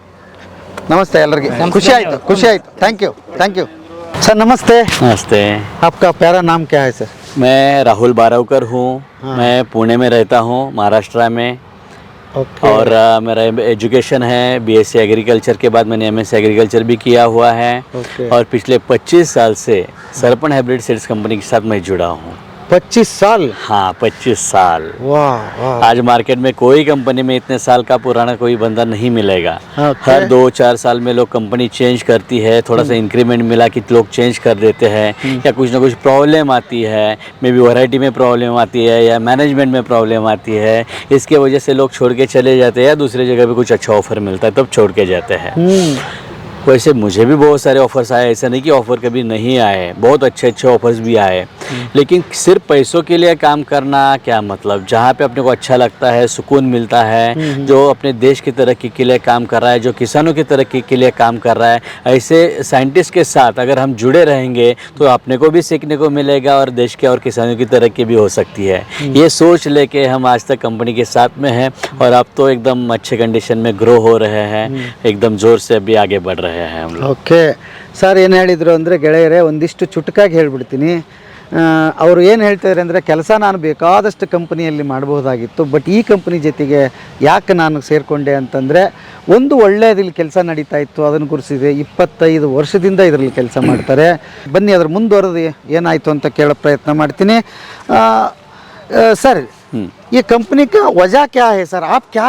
ನಮಸ್ತೆ ಎಲ್ಲರಿಗೆ, ಖುಷಿ ಆಯ್ತು, ಖುಷಿ ಆಯ್ತು. Thank you sir. नमस्ते। नमस्ते। आपका प्यारा नाम क्या है सर? मैं राहुल बारावकर हूँ। मैं पुणे में रहता हूँ, महाराष्ट्र में। और मेरा एजुकेशन है BSc एग्रीकल्चर के बाद मैंने MSc एग्रीकल्चर भी किया हुआ है। और पिछले 25 साल से सरपन हाइब्रिड सीड्स कंपनी के साथ मैं जुड़ा हूँ। 25 साल? हाँ, 25 साल। वाह। आज मार्केट में कोई कंपनी में इतने साल का पुराना कोई बंदा नहीं मिलेगा। हर 2-4 साल में लोग कंपनी चेंज करती है, थोड़ा सा इंक्रीमेंट मिला कि लोग चेंज कर देते हैं, या कुछ ना कुछ प्रॉब्लम आती है, मे बी वैरायटी में प्रॉब्लम आती है या मैनेजमेंट में प्रॉब्लम आती है, इसके वजह से लोग छोड़ के चले जाते हैं या दूसरी जगह भी कुछ अच्छा ऑफर मिलता है तब छोड़ के जाते हैं। वैसे मुझे भी बहुत सारे ऑफर्स आए, ऐसा नहीं कि ऑफ़र कभी नहीं आए, बहुत अच्छे ऑफर्स भी आए। लेकिन सिर्फ पैसों के लिए काम करना क्या मतलब? जहाँ पे अपने को अच्छा लगता है, सुकून मिलता है, जो अपने देश की तरक्की के लिए काम कर रहा है, जो किसानों की तरक्की के लिए काम कर रहा है, ऐसे साइंटिस्ट के साथ अगर हम जुड़े रहेंगे तो अपने को भी सीखने को मिलेगा और देश के और किसानों की तरक्की भी हो सकती है। ये सोच लेके हम आज तक कंपनी के साथ में हैं और अब तो एकदम अच्छे कंडीशन में ग्रो हो रहे हैं, एकदम ज़ोर से अभी आगे बढ़ रहे हैं हम लोग। ಓಕೆ ಸರ್, ಏನು ಹೇಳಿದರು ಅಂದರೆ ಗೆಳೆಯರೇ, ಒಂದಿಷ್ಟು ಚುಟುಕಾಗಿ ಹೇಳ್ಬಿಡ್ತೀನಿ. ಅವರು ಏನು ಹೇಳ್ತಾರೆ ಅಂದರೆ, ಕೆಲಸ ನಾನು ಬೇಕಾದಷ್ಟು ಕಂಪನಿಯಲ್ಲಿ ಮಾಡಬಹುದಾಗಿತ್ತು, ಬಟ್ ಈ ಕಂಪನಿ ಜೊತೆಗೆ ಯಾಕೆ ನಾನು ಸೇರಿಕೊಂಡೆ ಅಂತಂದರೆ, ಒಂದು ಒಳ್ಳೆಯದಿಲ್ಲಿ ಕೆಲಸ ನಡೀತಾ ಇತ್ತು, ಅದನ್ನು ಗುರುಸಿದೆ. 25 ವರ್ಷದಿಂದ ಇದರಲ್ಲಿ ಕೆಲಸ ಮಾಡ್ತಾರೆ. ಬನ್ನಿ ಅದ್ರ ಮುಂದುವರೆದು ಏನಾಯಿತು ಅಂತ ಕೇಳೋ ಪ್ರಯತ್ನ ಮಾಡ್ತೀನಿ. सर, ये कंपनी का वजह क्या है सर? आप क्या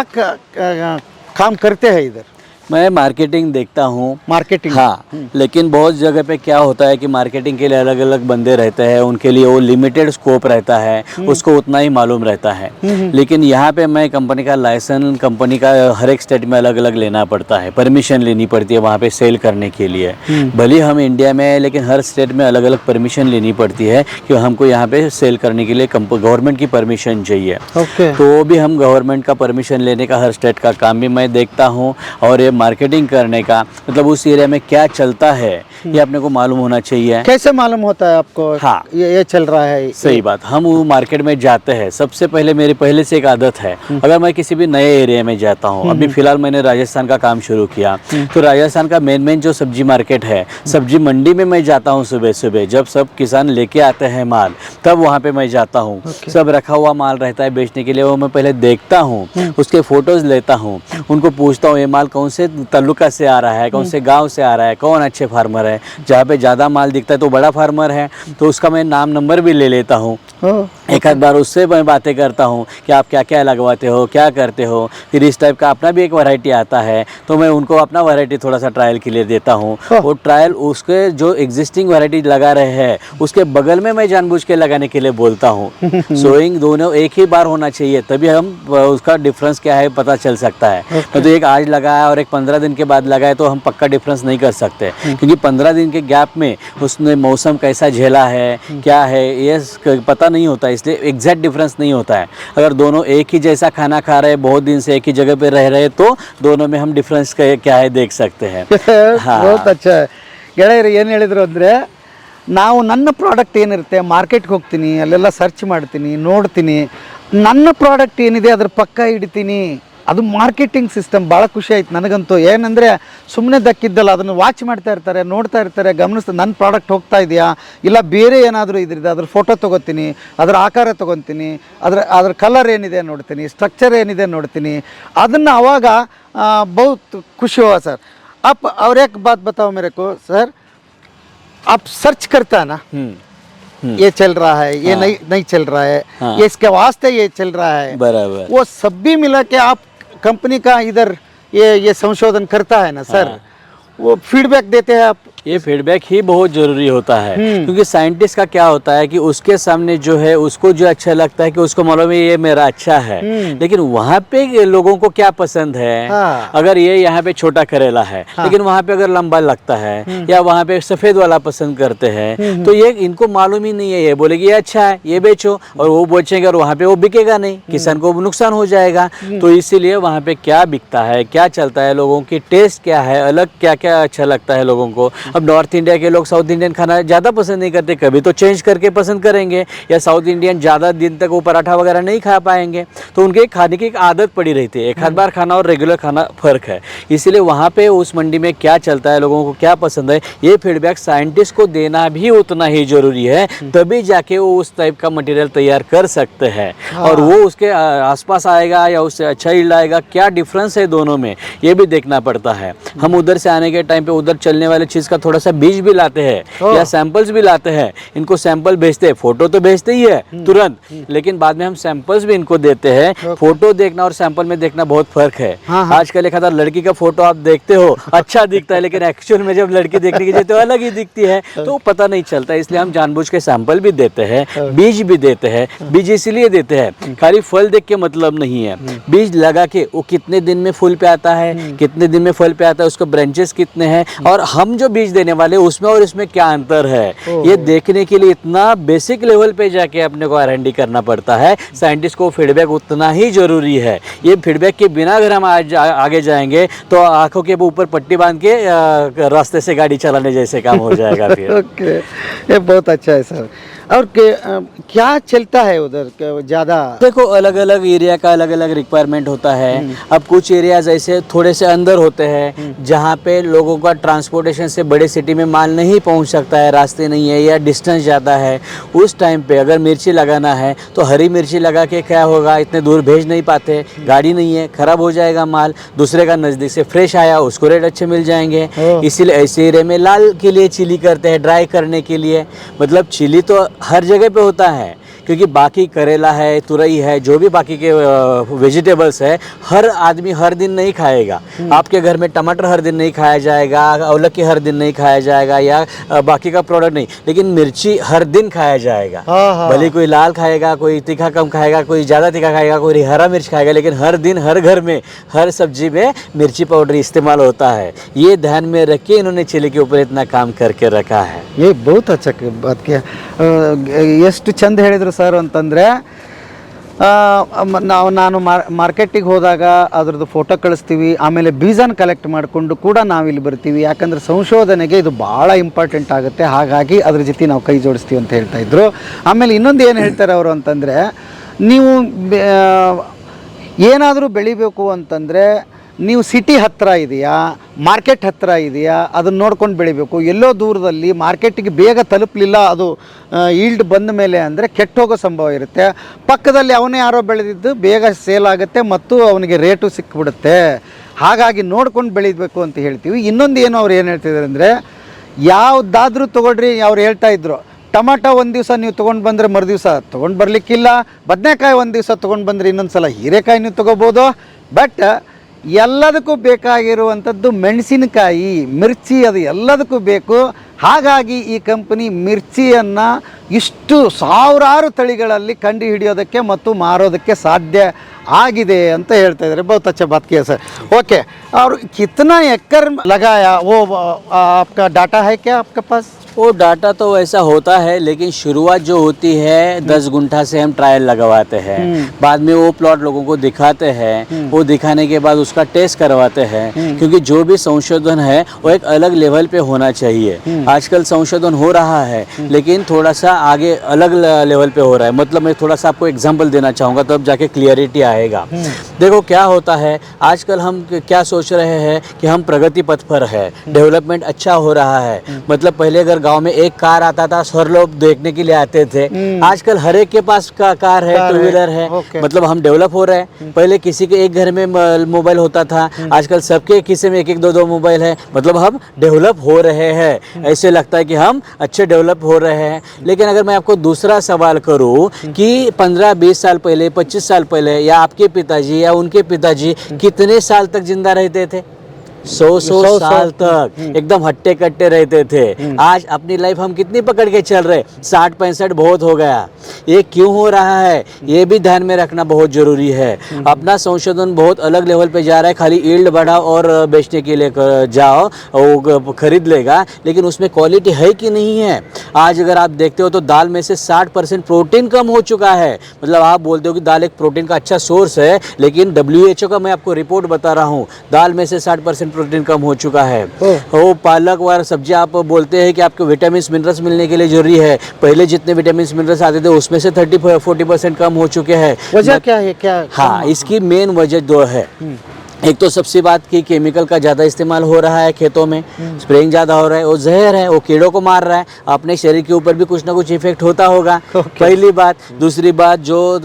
काम करते हैं इधर? मैं मार्केटिंग देखता हूँ। मार्केटिंग? हाँ, लेकिन बहुत जगह पे क्या होता है कि मार्केटिंग के लिए अलग अलग बंदे रहते हैं, उनके लिए वो लिमिटेड स्कोप रहता है, उसको उतना ही मालूम रहता है। लेकिन यहाँ पे मैं कंपनी का लाइसेंस, कंपनी का हर एक स्टेट में अलग अलग लेना पड़ता है, परमिशन लेनी पड़ती है वहाँ पे सेल करने के लिए। भले हम इंडिया में है, लेकिन हर स्टेट में अलग अलग परमिशन लेनी पड़ती है कि हमको यहाँ पे सेल करने के लिए गवर्नमेंट की परमिशन चाहिए। तो वो भी हम गवर्नमेंट का परमिशन लेने का हर स्टेट का काम भी मैं देखता हूँ। और ये मार्केटिंग करने का मतलब उस एरिया में क्या चलता है ये अपने को मालूम होना चाहिए। कैसे मालूम होता है आपको? हाँ, ये चल रहा है। सही बात। हम वो मार्केट में जाते हैं, सबसे पहले मेरी पहले से एक आदत है, अगर मैं किसी भी नए एरिया में जाता हूँ, अभी फिलहाल मैंने राजस्थान का काम शुरू किया, तो राजस्थान का मेन जो सब्जी मार्केट है, सब्जी मंडी में मैं जाता हूँ सुबह सुबह, जब सब किसान लेके आते हैं माल, तब वहाँ पे मैं जाता हूँ। सब रखा हुआ माल रहता है बेचने के लिए, वो मैं पहले देखता हूँ, उसके फोटोज लेता हूँ, उनको पूछता हूँ ये माल कौन से तालुका से आ रहा है, कौन से गांव से आ रहा है, कौन अच्छे फार्मर है। जहाँ पे ज़्यादा माल दिखता है तो बड़ा फार्मर है, तो उसका मैं नाम नंबर भी ले लेता हूँ। एक आध बार उससे मैं बातें करता हूँ कि आप क्या क्या लगवाते हो, क्या करते हो। फिर इस टाइप का अपना भी एक वैरायटी आता है, तो मैं उनको अपना वैरायटी थोड़ा सा ट्रायल के लिए देता हूँ। वो ट्रायल उसके जो एग्जिस्टिंग वैरायटी लगा रहे हैं उसके बगल में मैं जानबूझ के लगाने के लिए बोलता हूँ। सोइंग दोनों एक ही बार होना चाहिए, तभी हम उसका डिफरेंस क्या है पता चल सकता है। तो एक आज लगाया और एक 15 दिन के बाद लगाए तो हम पक्का डिफरेंस नहीं कर सकते, क्योंकि 15 दिन के गैप में उसने मौसम कैसा झेला है, क्या है, ये पता नहीं होता, इसलिए एग्जैक्ट डिफरेंस नहीं होता है। अगर दोनों एक ही जैसा खाना खा रहे हैं, बहुत दिन से एक ही जगह पे रह रहे, तो दोनों में हम डिफरेंस क्या है देख सकते हैं। बहुत अच्छा है। ಗೆಳೆಯರು ಏನು ಹೇಳಿದ್ರು ಅಂದರೆ, ನಾವು ನನ್ನ ಪ್ರಾಡಕ್ಟ್ ಏನಿರುತ್ತೆ ಮಾರ್ಕೆಟ್ಗೆ ಹೋಗ್ತೀನಿ, ಅಲ್ಲೆಲ್ಲ ಸರ್ಚ್ ಮಾಡ್ತೀನಿ, ನೋಡ್ತೀನಿ, ನನ್ನ ಪ್ರಾಡಕ್ಟ್ ಏನಿದೆ ಅದ್ರ ಪಕ್ಕ ಹಿಡಿತೀನಿ. ಅದು ಮಾರ್ಕೆಟಿಂಗ್ ಸಿಸ್ಟಮ್ ಭಾಳ ಖುಷಿ ಆಯ್ತು ನನಗಂತೂ. ಏನಂದರೆ ಸುಮ್ಮನೆ ದಕ್ಕಿದ್ದಲ್ಲ, ಅದನ್ನು ವಾಚ್ ಮಾಡ್ತಾ ಇರ್ತಾರೆ, ನೋಡ್ತಾ ಇರ್ತಾರೆ, ಗಮನಿಸ್ತಾರೆ ನನ್ನ ಪ್ರಾಡಕ್ಟ್ ಹೋಗ್ತಾ ಇದೆಯಾ, ಇಲ್ಲ ಬೇರೆ ಏನಾದರೂ ಇದ್ರಿದೆ ಅದ್ರ ಫೋಟೋ ತೊಗೋತೀನಿ, ಅದರ ಆಕಾರ ತೊಗೊತೀನಿ, ಅದ್ರ ಕಲರ್ ಏನಿದೆ ನೋಡ್ತೀನಿ, ಸ್ಟ್ರಕ್ಚರ್ ಏನಿದೆ ನೋಡ್ತೀನಿ, ಅದನ್ನು ಅವಾಗ बहुत खुशी हुआ सर। आप और एक बात बताओ मेरे को सर, आप सर्च करता है ना, ये चल रहा है, ये नहीं चल रहा है, ये इसके वास्ते ये चल रहा है, बराबर। वो सब भी मिला के आप कंपनी का इधर ये संशोधन करता है ना सर, वो फीडबैक देते हैं आप। ये फीडबैक ही बहुत जरूरी होता है, क्योंकि साइंटिस्ट का क्या होता है कि उसके सामने जो है उसको जो अच्छा लगता है कि उसको मालूम है ये मेरा अच्छा है, लेकिन वहाँ पे लोगों को क्या पसंद है। अगर ये यहाँ पे छोटा करेला है लेकिन वहाँ पे अगर लंबा लगता है, या वहाँ पे सफेद वाला पसंद करते हैं, तो ये इनको मालूम ही नहीं है। ये बोलेगी ये अच्छा है, ये बेचो, और वो बेचेंगे और वहाँ पे वो बिकेगा नहीं, किसान को नुकसान हो जाएगा। तो इसीलिए वहाँ पे क्या बिकता है, क्या चलता है, लोगों की टेस्ट क्या है, अलग क्या क्या अच्छा लगता है लोगों को। अब नॉर्थ इंडिया के लोग साउथ इंडियन खाना ज़्यादा पसंद नहीं करते, कभी तो चेंज करके पसंद करेंगे, या साउथ इंडियन ज़्यादा दिन तक वो पराठा वगैरह नहीं खा पाएंगे, तो उनके खाने की एक आदत पड़ी रहती है। एक आध बार खाना और रेगुलर खाना फ़र्क है। इसीलिए वहाँ पे उस मंडी में क्या चलता है, लोगों को क्या पसंद है, ये फीडबैक साइंटिस्ट को देना भी उतना ही ज़रूरी है, तभी जाके वो उस टाइप का मटेरियल तैयार कर सकते हैं। और वो उसके आसपास आएगा या उससे अच्छा ही लाएगा, क्या डिफरेंस है दोनों में, ये भी देखना पड़ता है। हम उधर से आने के टाइम पे उधर चलने वाले चीज़ का थोड़ा सा बीज भी लाते हैं या सैंपल्स भी लाते हैं। इनको सैंपल भेजते हैं, फोटो तो भेजते ही है तुरंत, लेकिन बाद में हम सैंपल्स भी इनको देते हैं। फोटो देखना और सैंपल में देखना बहुत फर्क है। आजकल एक आधा लड़की का फोटो आप देखते हो अच्छा दिखता है, लेकिन एक्चुअल में जब लड़की देखने की जाती है तो अलग ही दिखती है, तो पता नहीं चलता। इसलिए हम जानबूझ के सैंपल भी देते हैं, बीज भी देते हैं। बीज इसलिए देते हैं, खाली फल देख के मतलब नहीं है, बीज लगा के वो कितने दिन में फूल पे आता है, कितने दिन में फल पे आता है, उसको ब्रांचेस कितने हैं, और हम जो बीज देने वाले उसमें और इसमें क्या अंतर है, ये देखने के लिए इतना बेसिक लेवल पे जाके अपने को R&D करना पड़ता है। साइंटिस्ट को फीडबैक उतना ही जरूरी है। ये फीडबैक के बिना अगर हम आज आगे जाएंगे तो आंखों के ऊपर पट्टी बांध के रास्ते से गाड़ी चलाने जैसे काम हो जाएगा फिर। ओके, ये बहुत अच्छा है सर। और क्या चलता है उधर ज़्यादा? देखो, अलग अलग एरिया का अलग अलग रिक्वायरमेंट होता है। अब कुछ एरियाज ऐसे थोड़े से अंदर होते हैं जहाँ पे लोगों का ट्रांसपोर्टेशन से बड़े सिटी में माल नहीं पहुँच सकता है, रास्ते नहीं है या डिस्टेंस ज़्यादा है। उस टाइम पे अगर मिर्ची लगाना है तो हरी मिर्ची लगा के क्या होगा, इतने दूर भेज नहीं पाते, गाड़ी नहीं है, ख़राब हो जाएगा माल। दूसरे का नज़दीक से फ्रेश आया, उसको रेट अच्छे मिल जाएंगे। इसीलिए ऐसे एरिया में लाल के लिए चिली करते हैं, ड्राई करने के लिए। मतलब चिली तो हर जगह पे होता है, क्योंकि बाकी करेला है, तुरई है, जो भी बाकी के वेजिटेबल्स है, हर आदमी हर दिन नहीं खाएगा। आपके घर में टमाटर हर दिन नहीं खाया जाएगा, अवलक्की हर दिन नहीं खाया जाएगा, या बाकी का प्रोडक्ट नहीं, लेकिन मिर्ची हर दिन खाया जाएगा। भले कोई लाल खाएगा, कोई तीखा कम खाएगा, कोई ज़्यादा तीखा खाएगा, कोई हरा मिर्च खाएगा, लेकिन हर दिन हर घर में हर सब्जी में मिर्ची पाउडर इस्तेमाल होता है। ये ध्यान में रख के इन्होंने चिली के ऊपर इतना काम करके रखा है। ये बहुत अच्छा बात किया। ಎಷ್ಟು ಚಂದ ಹೇಳಿದ್ರು ಸರ್ ಅಂತಂದರೆ, ನಾನು ಮಾರ್ಕೆಟಿಗೆ ಹೋದಾಗ ಅದ್ರದ್ದು ಫೋಟೋ ಕಳಿಸ್ತೀವಿ, ಆಮೇಲೆ ಬೀಜನ ಕಲೆಕ್ಟ್ ಮಾಡಿಕೊಂಡು ಕೂಡ ನಾವಿಲ್ಲಿ ಬರ್ತೀವಿ, ಯಾಕಂದರೆ ಸಂಶೋಧನೆಗೆ ಇದು ಭಾಳ ಇಂಪಾರ್ಟೆಂಟ್ ಆಗುತ್ತೆ, ಹಾಗಾಗಿ ಅದ್ರ ಜೊತೆ ನಾವು ಕೈ ಜೋಡಿಸ್ತೀವಿ ಅಂತ ಹೇಳ್ತಾಯಿದ್ರು. ಆಮೇಲೆ ಇನ್ನೊಂದು ಏನು ಹೇಳ್ತಾರೆ ಅವರು ಅಂತಂದರೆ, ನೀವು ಏನಾದರೂ ಬೆಳಿಬೇಕು ಅಂತಂದರೆ ನೀವು ಸಿಟಿ ಹತ್ತಿರ ಇದೆಯಾ, ಮಾರ್ಕೆಟ್ ಹತ್ತಿರ ಇದೆಯಾ, ಅದನ್ನು ನೋಡ್ಕೊಂಡು ಬೆಳಿಬೇಕು. ಎಲ್ಲೋ ದೂರದಲ್ಲಿ ಮಾರ್ಕೆಟಿಗೆ ಬೇಗ ತಲುಪಲಿಲ್ಲ, ಅದು ಈಲ್ಡ್ ಬಂದ ಮೇಲೆ ಅಂದರೆ ಕೆಟ್ಟು ಹೋಗೋ ಸಂಭವ ಇರುತ್ತೆ. ಪಕ್ಕದಲ್ಲಿ ಅವನೇ ಯಾರೋ ಬೆಳೆದಿದ್ದು ಬೇಗ ಸೇಲ್ ಆಗುತ್ತೆ ಮತ್ತು ಅವನಿಗೆ ರೇಟು ಸಿಕ್ಕಿಬಿಡುತ್ತೆ. ಹಾಗಾಗಿ ನೋಡ್ಕೊಂಡು ಬೆಳಿಬೇಕು ಅಂತ ಹೇಳ್ತೀವಿ. ಇನ್ನೊಂದು ಏನು ಅವ್ರು ಏನು ಹೇಳ್ತಿದ್ದಾರೆ ಅಂದರೆ, ಯಾವುದಾದ್ರೂ ತೊಗೊಳ್ರಿ, ಅವ್ರು ಹೇಳ್ತಾ ಇದ್ರು, ಟೊಮಾಟೊ ಒಂದು ದಿವಸ ನೀವು ತೊಗೊಂಡು ಬಂದರೆ ಮರುದಿವಸ ತೊಗೊಂಡು ಬರಲಿಕ್ಕಿಲ್ಲ, ಬದನೆಕಾಯಿ ಒಂದು ದಿವಸ ತೊಗೊಂಡು ಬಂದರೆ ಇನ್ನೊಂದು ಸಲ ಹೀರೆಕಾಯಿ ನೀವು ತೊಗೋಬೋದು. ಬಟ್ ಎಲ್ಲದಕ್ಕೂ ಬೇಕಾಗಿರುವಂಥದ್ದು ಮೆಣಸಿನಕಾಯಿ, ಮಿರ್ಚಿ, ಅದು ಎಲ್ಲದಕ್ಕೂ ಬೇಕು. ಹಾಗಾಗಿ ಈ ಕಂಪನಿ ಮಿರ್ಚಿಯನ್ನು ಇಷ್ಟು ಸಾವಿರಾರು ತಳಿಗಳಲ್ಲಿ ಕಂಡು ಹಿಡಿಯೋದಕ್ಕೆ ಮತ್ತು ಮಾರೋದಕ್ಕೆ ಸಾಧ್ಯ आಗಿದೆ ಅಂತ ಹೇಳ್ತಾ ಇದ್ದಾರೆ. बहुत अच्छा बात किया सर. ओके, और कितना एकड़ लगाया, वो आपका डाटा है क्या आपके पास? वो डाटा तो वैसा होता है, लेकिन शुरुआत जो होती है 10 गुंठा से हम ट्रायल लगवाते हैं, बाद में वो प्लॉट लोगों को दिखाते हैं, वो दिखाने के बाद उसका टेस्ट करवाते हैं, क्योंकि जो भी संशोधन है वो एक अलग लेवल पे होना चाहिए। आजकल संशोधन हो रहा है, लेकिन थोड़ा सा आगे अलग लेवल पे हो रहा है। मतलब मैं थोड़ा सा आपको एग्जाम्पल देना चाहूँगा, तब जाके क्लियरिटी आएगा। देखो क्या होता है, आजकल हम क्या सोच रहे हैं कि हम प्रगति पथ पर है, डेवलपमेंट अच्छा हो रहा है। मतलब पहले अगर गांव में एक कार आता था, हर लोग देखने के लिए आते थे। आजकल हर एक के पास कार है, टू व्हीलर है। मतलब हम डेवलप हो रहे हैं। पहले किसी के एक घर में मोबाइल होता था, आजकल सबके किसी में एक एक दो मोबाइल है। मतलब हम डेवलप हो रहे हैं, ऐसे लगता है कि हम अच्छे डेवलप हो रहे हैं। लेकिन अगर मैं आपको दूसरा सवाल करूं कि 15-20 साल पहले, 25 साल पहले, या आपके पिताजी या उनके पिताजी कितने साल तक जिंदा रहते थे? 100 साल तक एकदम हट्टे कट्टे रहते थे। आज अपनी लाइफ हम कितनी पकड़ के चल रहे? 60-65 बहुत हो गया। ये क्यों हो रहा है, ये भी ध्यान में रखना बहुत जरूरी है। अपना संशोधन बहुत अलग लेवल पे जा रहा है। खाली यील्ड बढ़ाओ और बेचने के लिए जाओ, वो खरीद लेगा, लेकिन उसमें क्वालिटी है कि नहीं है। आज अगर आप देखते हो तो दाल में से 60% प्रोटीन कम हो चुका है। मतलब आप बोलते हो कि दाल एक प्रोटीन का अच्छा सोर्स है, लेकिन WHO का मैं आपको रिपोर्ट बता रहा हूँ, दाल में से 60% प्रोटीन कम हो चुका है। वो पालक व सब्जी आप बोलते हैं कि आपको विटामिन मिनरल्स मिलने के लिए जरूरी है, पहले जितने विटामिन मिनरल्स आते थे उसमें से 30-40% कम हो चुके हैं। वजह क्या है? क्या? हाँ, इसकी मेन वजह दो है। एक तो सबसे बात की केमिकल का ज़्यादा इस्तेमाल हो रहा है खेतों में, स्प्रेइंग ज़्यादा हो रहा है, वो जहर है, वो कीड़ों को मार रहा है। अपने शरीर के ऊपर भी कुछ ना कुछ इफेक्ट होता होगा। पहली बात। दूसरी बात, जो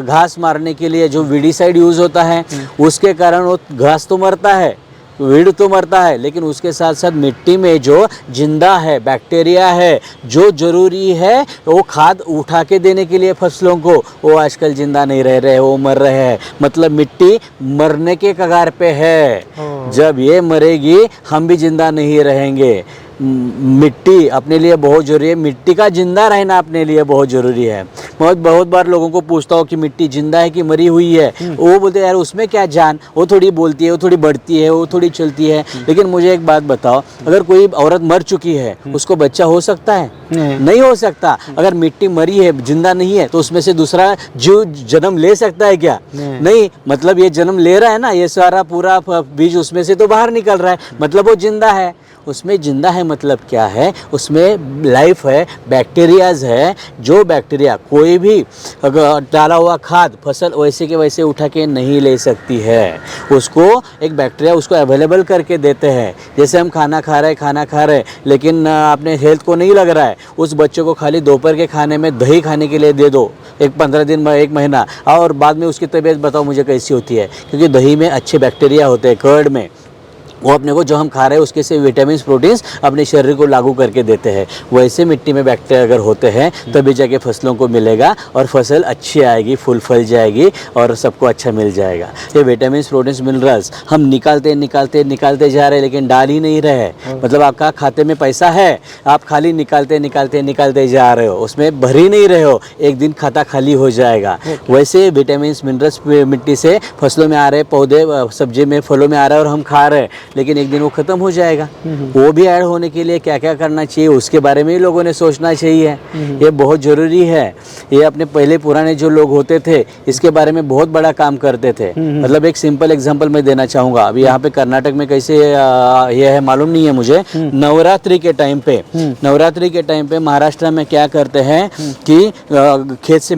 घास मारने के लिए जो वीडिसाइड यूज़ होता है, उसके कारण वो घास तो मरता है, वीड तो मरता है, लेकिन उसके साथ साथ मिट्टी में जो जिंदा है, बैक्टीरिया है, जो जरूरी है वो खाद उठा के देने के लिए फसलों को, वो आजकल जिंदा नहीं रह रहे, वो मर रहे हैं। मतलब मिट्टी मरने के कगार पे है। जब ये मरेगी हम भी जिंदा नहीं रहेंगे। मिट्टी अपने लिए बहुत ज़रूरी है, मिट्टी का जिंदा रहना अपने लिए बहुत ज़रूरी है। बहुत बार लोगों को पूछता हूँ कि मिट्टी जिंदा है कि मरी हुई है, वो बोलते हैं यार उसमें क्या जान, वो थोड़ी बोलती है, वो थोड़ी बढ़ती है, वो थोड़ी चलती है। लेकिन मुझे एक बात बताओ, अगर कोई औरत मर चुकी है उसको बच्चा हो सकता है? नहीं हो सकता। अगर मिट्टी मरी है, जिंदा नहीं है, तो उसमें से दूसरा जीव जन्म ले सकता है क्या? नहीं। मतलब ये जन्म ले रहा है ना, ये सारा पूरा बीज उसमें से तो बाहर निकल रहा है, मतलब वो जिंदा है। उसमें जिंदा है मतलब क्या है? उसमें लाइफ है, बैक्टीरियाज है। जो बैक्टीरिया कोई भी अगर डाला हुआ खाद फसल वैसे के वैसे उठा के नहीं ले सकती है। उसको एक बैक्टीरिया उसको अवेलेबल करके देते हैं। जैसे हम खाना खा रहे लेकिन अपने हेल्थ को नहीं लग रहा है, उस बच्चे को खाली दोपहर के खाने में दही खाने के लिए दे दो, एक 15 दिन में, 1 महीना, और बाद में उसकी तबीयत बताओ मुझे कैसी होती है। क्योंकि दही में अच्छे बैक्टीरिया होते हैं, कर्ड में, वो अपने को जो हम खा रहे हैं उसके से विटामिन प्रोटीन्स अपने शरीर को लागू करके देते हैं। वैसे मिट्टी में बैक्टीरिया अगर होते हैं तभी जाके फसलों को मिलेगा और फसल अच्छी आएगी, फूल फल जाएगी और सबको अच्छा मिल जाएगा। ये विटामिन प्रोटीन्स मिनरल्स हम निकालते जा रहे हैं, लेकिन डाल ही नहीं रहे। मतलब आपका खाते में पैसा है, आप खाली निकालते जा रहे हो, उसमें भर ही नहीं रहे हो, एक दिन खाता खाली हो जाएगा। वैसे विटामिन मिनरल्स मिट्टी से फसलों में आ रहे, पौधे सब्जी में फलों में आ रहे हैं और हम खा रहे हैं, लेकिन एक दिन वो खत्म हो जाएगा। वो भी ऐड होने के लिए क्या क्या करना चाहिए उसके बारे में ही लोगों ने सोचना चाहिए। ये बहुत ज़रूरी है। ये अपने पहले पुराने जो लोग होते थे इसके बारे में बहुत बड़ा काम करते थे। मतलब एक सिंपल एग्जांपल मैं देना चाहूँगा। अभी यहाँ पे कर्नाटक में कैसे ये है मालूम नहीं है मुझे। नवरात्रि के टाइम पे महाराष्ट्र में क्या करते हैं कि खेत से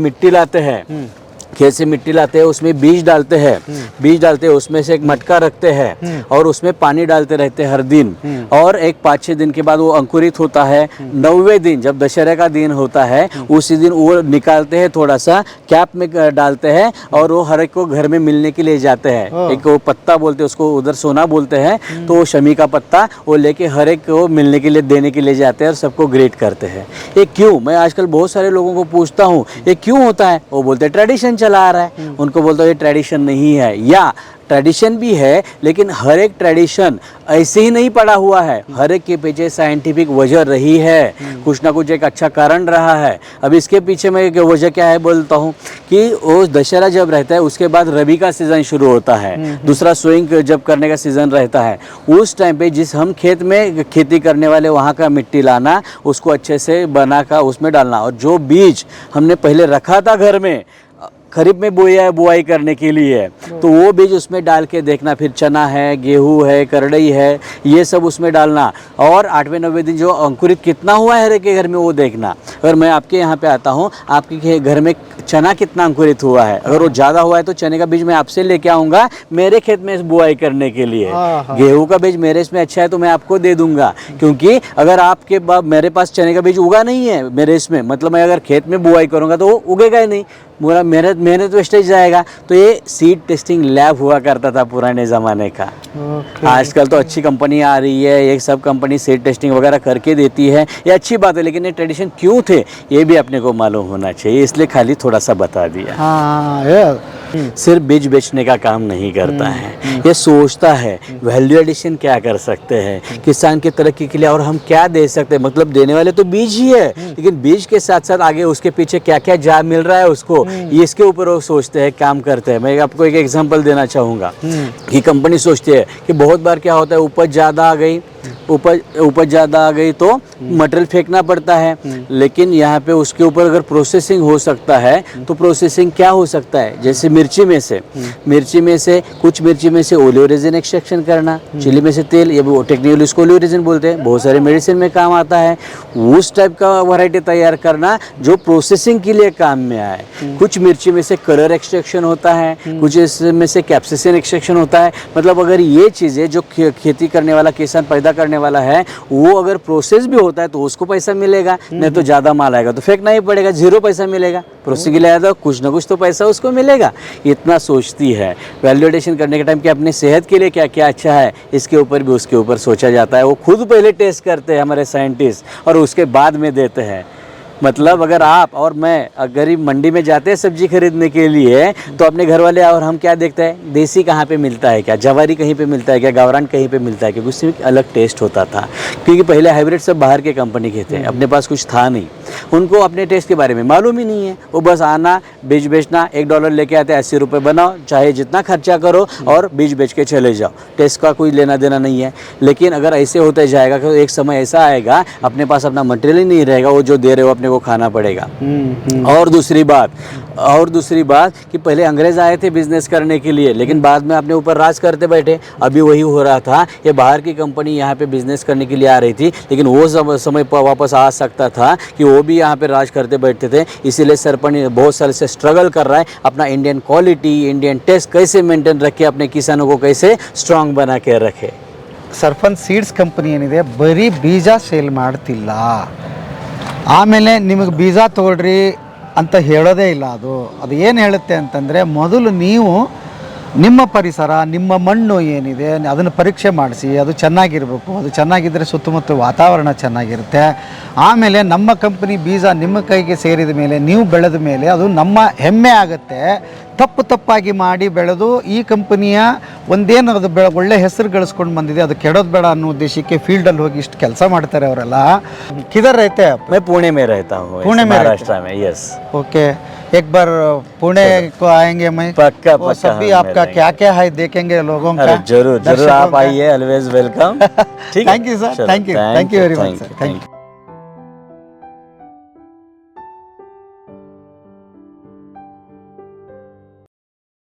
मिट्टी लाते हैं, उसमें बीज डालते हैं, उसमें से एक मटका रखते हैं और उसमें पानी डालते रहते हैं हर दिन। और एक 5-6 दिन के बाद वो अंकुरित होता है। 9वें दिन जब दशहरे का दिन होता है उसी दिन वो निकालते हैं, थोड़ा सा कैप में डालते हैं और वो हर एक को घर में मिलने के लिए जाते हैं। एक वो पत्ता बोलते हैं उसको, उधर सोना बोलते हैं, तो वो शमी का पत्ता वो लेके हर एक को मिलने के लिए देने के लिए जाते हैं और सबको ग्रेट करते हैं। ये क्यों? मैं आजकल बहुत सारे लोगों को पूछता हूँ ये क्यों होता है, वो बोलते हैं ट्रेडिशन चला रहा है। उनको बोलता हूँ ये ट्रेडिशन नहीं है, या ट्रेडिशन भी है लेकिन हर एक ट्रेडिशन ऐसे ही नहीं पड़ा हुआ है। हर एक के पीछे साइंटिफिक वजह रही है, कुछ ना कुछ एक अच्छा कारण रहा है। अब इसके पीछे मैं एक वजह क्या है बोलता हूँ कि वो दशहरा जब रहता है उसके बाद रबी का सीज़न शुरू होता है, दूसरा सोइंग जब करने का सीज़न रहता है, उस टाइम पे जिस हम खेत में खेती करने वाले वहाँ का मिट्टी लाना, उसको अच्छे से बना कर उसमें डालना, और जो बीज हमने पहले रखा था घर में खरीफ में बुआई करने के लिए, तो वो बीज उसमें डाल के देखना, फिर चना है, गेहूं है, करड़ई है, ये सब उसमें डालना, और 8वें-9वें दिन जो अंकुरित कितना हुआ है हर एक के घर में वो देखना। अगर मैं आपके यहाँ पे आता हूँ, आपके घर में चना कितना अंकुरित हुआ है, अगर वो ज़्यादा हुआ है तो चने का बीज मैं आपसे लेके आऊँगा मेरे खेत में बुआई करने के लिए। गेहूं का बीज मेरे इसमें अच्छा है तो मैं आपको दे दूंगा, क्योंकि अगर आपके मेरे पास चने का बीज उगा नहीं है मेरे इसमें, मतलब मैं अगर खेत में बुआई करूंगा तो वो उगेगा ही नहीं, पूरा मेहनत वेस्टेज जाएगा। तो ये सीड टेस्टिंग लैब हुआ करता था पुराने ज़माने का। आजकल तो अच्छी कंपनी आ रही है, ये सब कंपनी सीड टेस्टिंग वगैरह करके देती है, ये अच्छी बात है, लेकिन ये ट्रेडिशन क्यों थे ये भी अपने को मालूम होना चाहिए, इसलिए खाली थोड़ा सा बता दिया। सिर्फ बीज बेचने का काम नहीं करता है, ये सोचता है वैल्यू एडिशन क्या कर सकते हैं किसान की तरक्की के लिए, और हम क्या दे सकते हैं। मतलब देने वाले तो बीज ही है, लेकिन बीज के साथ साथ आगे उसके पीछे क्या क्या जा मिल रहा है उसको, इसके ऊपर वो सोचते हैं, काम करते हैं। मैं आपको एक एग्जांपल देना चाहूँगा कि कंपनी सोचती है कि बहुत बार क्या होता है, उपज ज़्यादा आ गई तो मटेरियल फेंकना पड़ता है, लेकिन यहाँ पे उसके ऊपर अगर प्रोसेसिंग हो सकता है तो प्रोसेसिंग क्या हो सकता है, जैसे मिर्ची में से ओलियोरेजिन एक्सट्रैक्शन करना, चिली में से तेल, ये टेक्निकली उसको ओलियोरेजिन बोलते हैं, बहुत सारे मेडिसिन में काम आता है, उस टाइप का वैरायटी तैयार करना जो प्रोसेसिंग के लिए काम में आए। कुछ मिर्ची में से कलर एक्सट्रैक्शन होता है, कुछ इसमें से कैप्सिसिन एक्सट्रैक्शन होता है। मतलब अगर ये चीज़ें जो खेती करने वाला किसान पैदा करने वाला है वो अगर प्रोसेस भी होता है तो उसको पैसा मिलेगा, नहीं तो ज़्यादा माल आएगा तो फेंकना ही पड़ेगा, 0 पैसा मिलेगा। प्रोसेस के लिए आया तो कुछ ना कुछ तो पैसा उसको मिलेगा। इतना सोचती है। वैल्यू एडिशन करने के टाइम कि अपने सेहत के लिए क्या क्या अच्छा है इसके ऊपर भी उसके ऊपर सोचा जाता है। वो खुद पहले टेस्ट करते हैं हमारे साइंटिस्ट और उसके बाद में देते हैं। मतलब अगर आप और मैं गरीब मंडी में जाते हैं सब्जी खरीदने के लिए तो अपने घर वाले और हम क्या देखते हैं, देसी कहाँ पे मिलता है, क्या जवारी कहीं पे मिलता है, क्या गावरान कहीं पे मिलता है, क्योंकि उसमें एक अलग टेस्ट होता था। क्योंकि पहले हाइब्रिड सब बाहर के कंपनी के थे, अपने पास कुछ था नहीं, उनको अपने टेस्ट के बारे में मालूम ही नहीं है। वो बस आना, बीज बेचना, $1 लेके आते, 80 रुपये बनाओ, चाहे जितना खर्चा करो और बीज बेच के चले जाओ, टेस्ट का कोई लेना देना नहीं है। लेकिन अगर ऐसे होते जाएगा तो एक समय ऐसा आएगा अपने पास अपना मटेरियल ही नहीं रहेगा, वो जो दे रहे हो अपने को खाना पड़ेगा। और दूसरी बात कि पहले अंग्रेज आए थे बिजनेस करने के लिए, लेकिन बाद में अपने ऊपर राज करते बैठे। अभी वही हो रहा था, ये बाहर की कंपनी यहाँ पे बिजनेस करने के लिए आ रही थी, लेकिन वो समय वापस आ सकता था कि वो भी यहाँ पे राज करते बैठते थे। इसीलिए सरपंच बहुत साल से स्ट्रगल कर रहा है, अपना इंडियन क्वालिटी, इंडियन टेस्ट कैसे मेंटेन रखे, अपने किसानों को कैसे स्ट्रांग बना के रखे। ಸರ್ಫನ್ ಸೀಡ್ಸ್ ಕಂಪನಿ ಏನಿದೆ ಬರೀ ಬೀಜ ಸೇಲ್ ಮಾಡ್ತಿಲ್ಲ, ಆಮೇಲೆ ನಿಮಗೆ ಬೀಜ ತೊಗೊಳ್ರಿ ಅಂತ ಹೇಳೋದೇ ಇಲ್ಲ. ಅದು ಏನು ಹೇಳುತ್ತೆ ಅಂತಂದರೆ, ಮೊದಲು ನೀವು ನಿಮ್ಮ ಪರಿಸರ, ನಿಮ್ಮ ಮಣ್ಣು ಏನಿದೆ ಅದನ್ನು ಪರೀಕ್ಷೆ ಮಾಡಿಸಿ, ಅದು ಚೆನ್ನಾಗಿರಬೇಕು. ಅದು ಚೆನ್ನಾಗಿದ್ದರೆ ಸುತ್ತಮುತ್ತ ವಾತಾವರಣ ಚೆನ್ನಾಗಿರುತ್ತೆ. ಆಮೇಲೆ ನಮ್ಮ ಕಂಪನಿ ಬೀಜ ನಿಮ್ಮ ಕೈಗೆ ಸೇರಿದ ಮೇಲೆ, ನೀವು ಬೆಳೆದ ಮೇಲೆ ಅದು ನಮ್ಮ ಹೆಮ್ಮೆ ಆಗುತ್ತೆ. ತಪ್ಪಾಗಿ ಮಾಡಿ ಬೆಳೆದು ಈ ಕಂಪನಿಯ ಒಂದೇನು ಅದು ಒಳ್ಳೆ ಹೆಸರು ಗಳಿಸ್ಕೊಂಡು ಬಂದಿದೆ, ಅದು ಕೆಡೋದು ಬೇಡ ಅನ್ನೋ ಉದ್ದೇಶಕ್ಕೆ ಫೀಲ್ಡಲ್ಲಿ ಹೋಗಿ ಇಷ್ಟು ಕೆಲಸ ಮಾಡ್ತಾರೆ ಅವರೆಲ್ಲ. ಕಿಧರ್ रहते हैं? मैं पुणे में रहता हूँ, पुणे में महाराष्ट्र में। यस, ओके, एक बार पुणे को आएंगे मैं, पक्का वो सब भी आपका क्या क्या है देखेंगे लोगों का। जरूर आप आइए, always welcome. Thank you sir, thank you very much sir, thank you.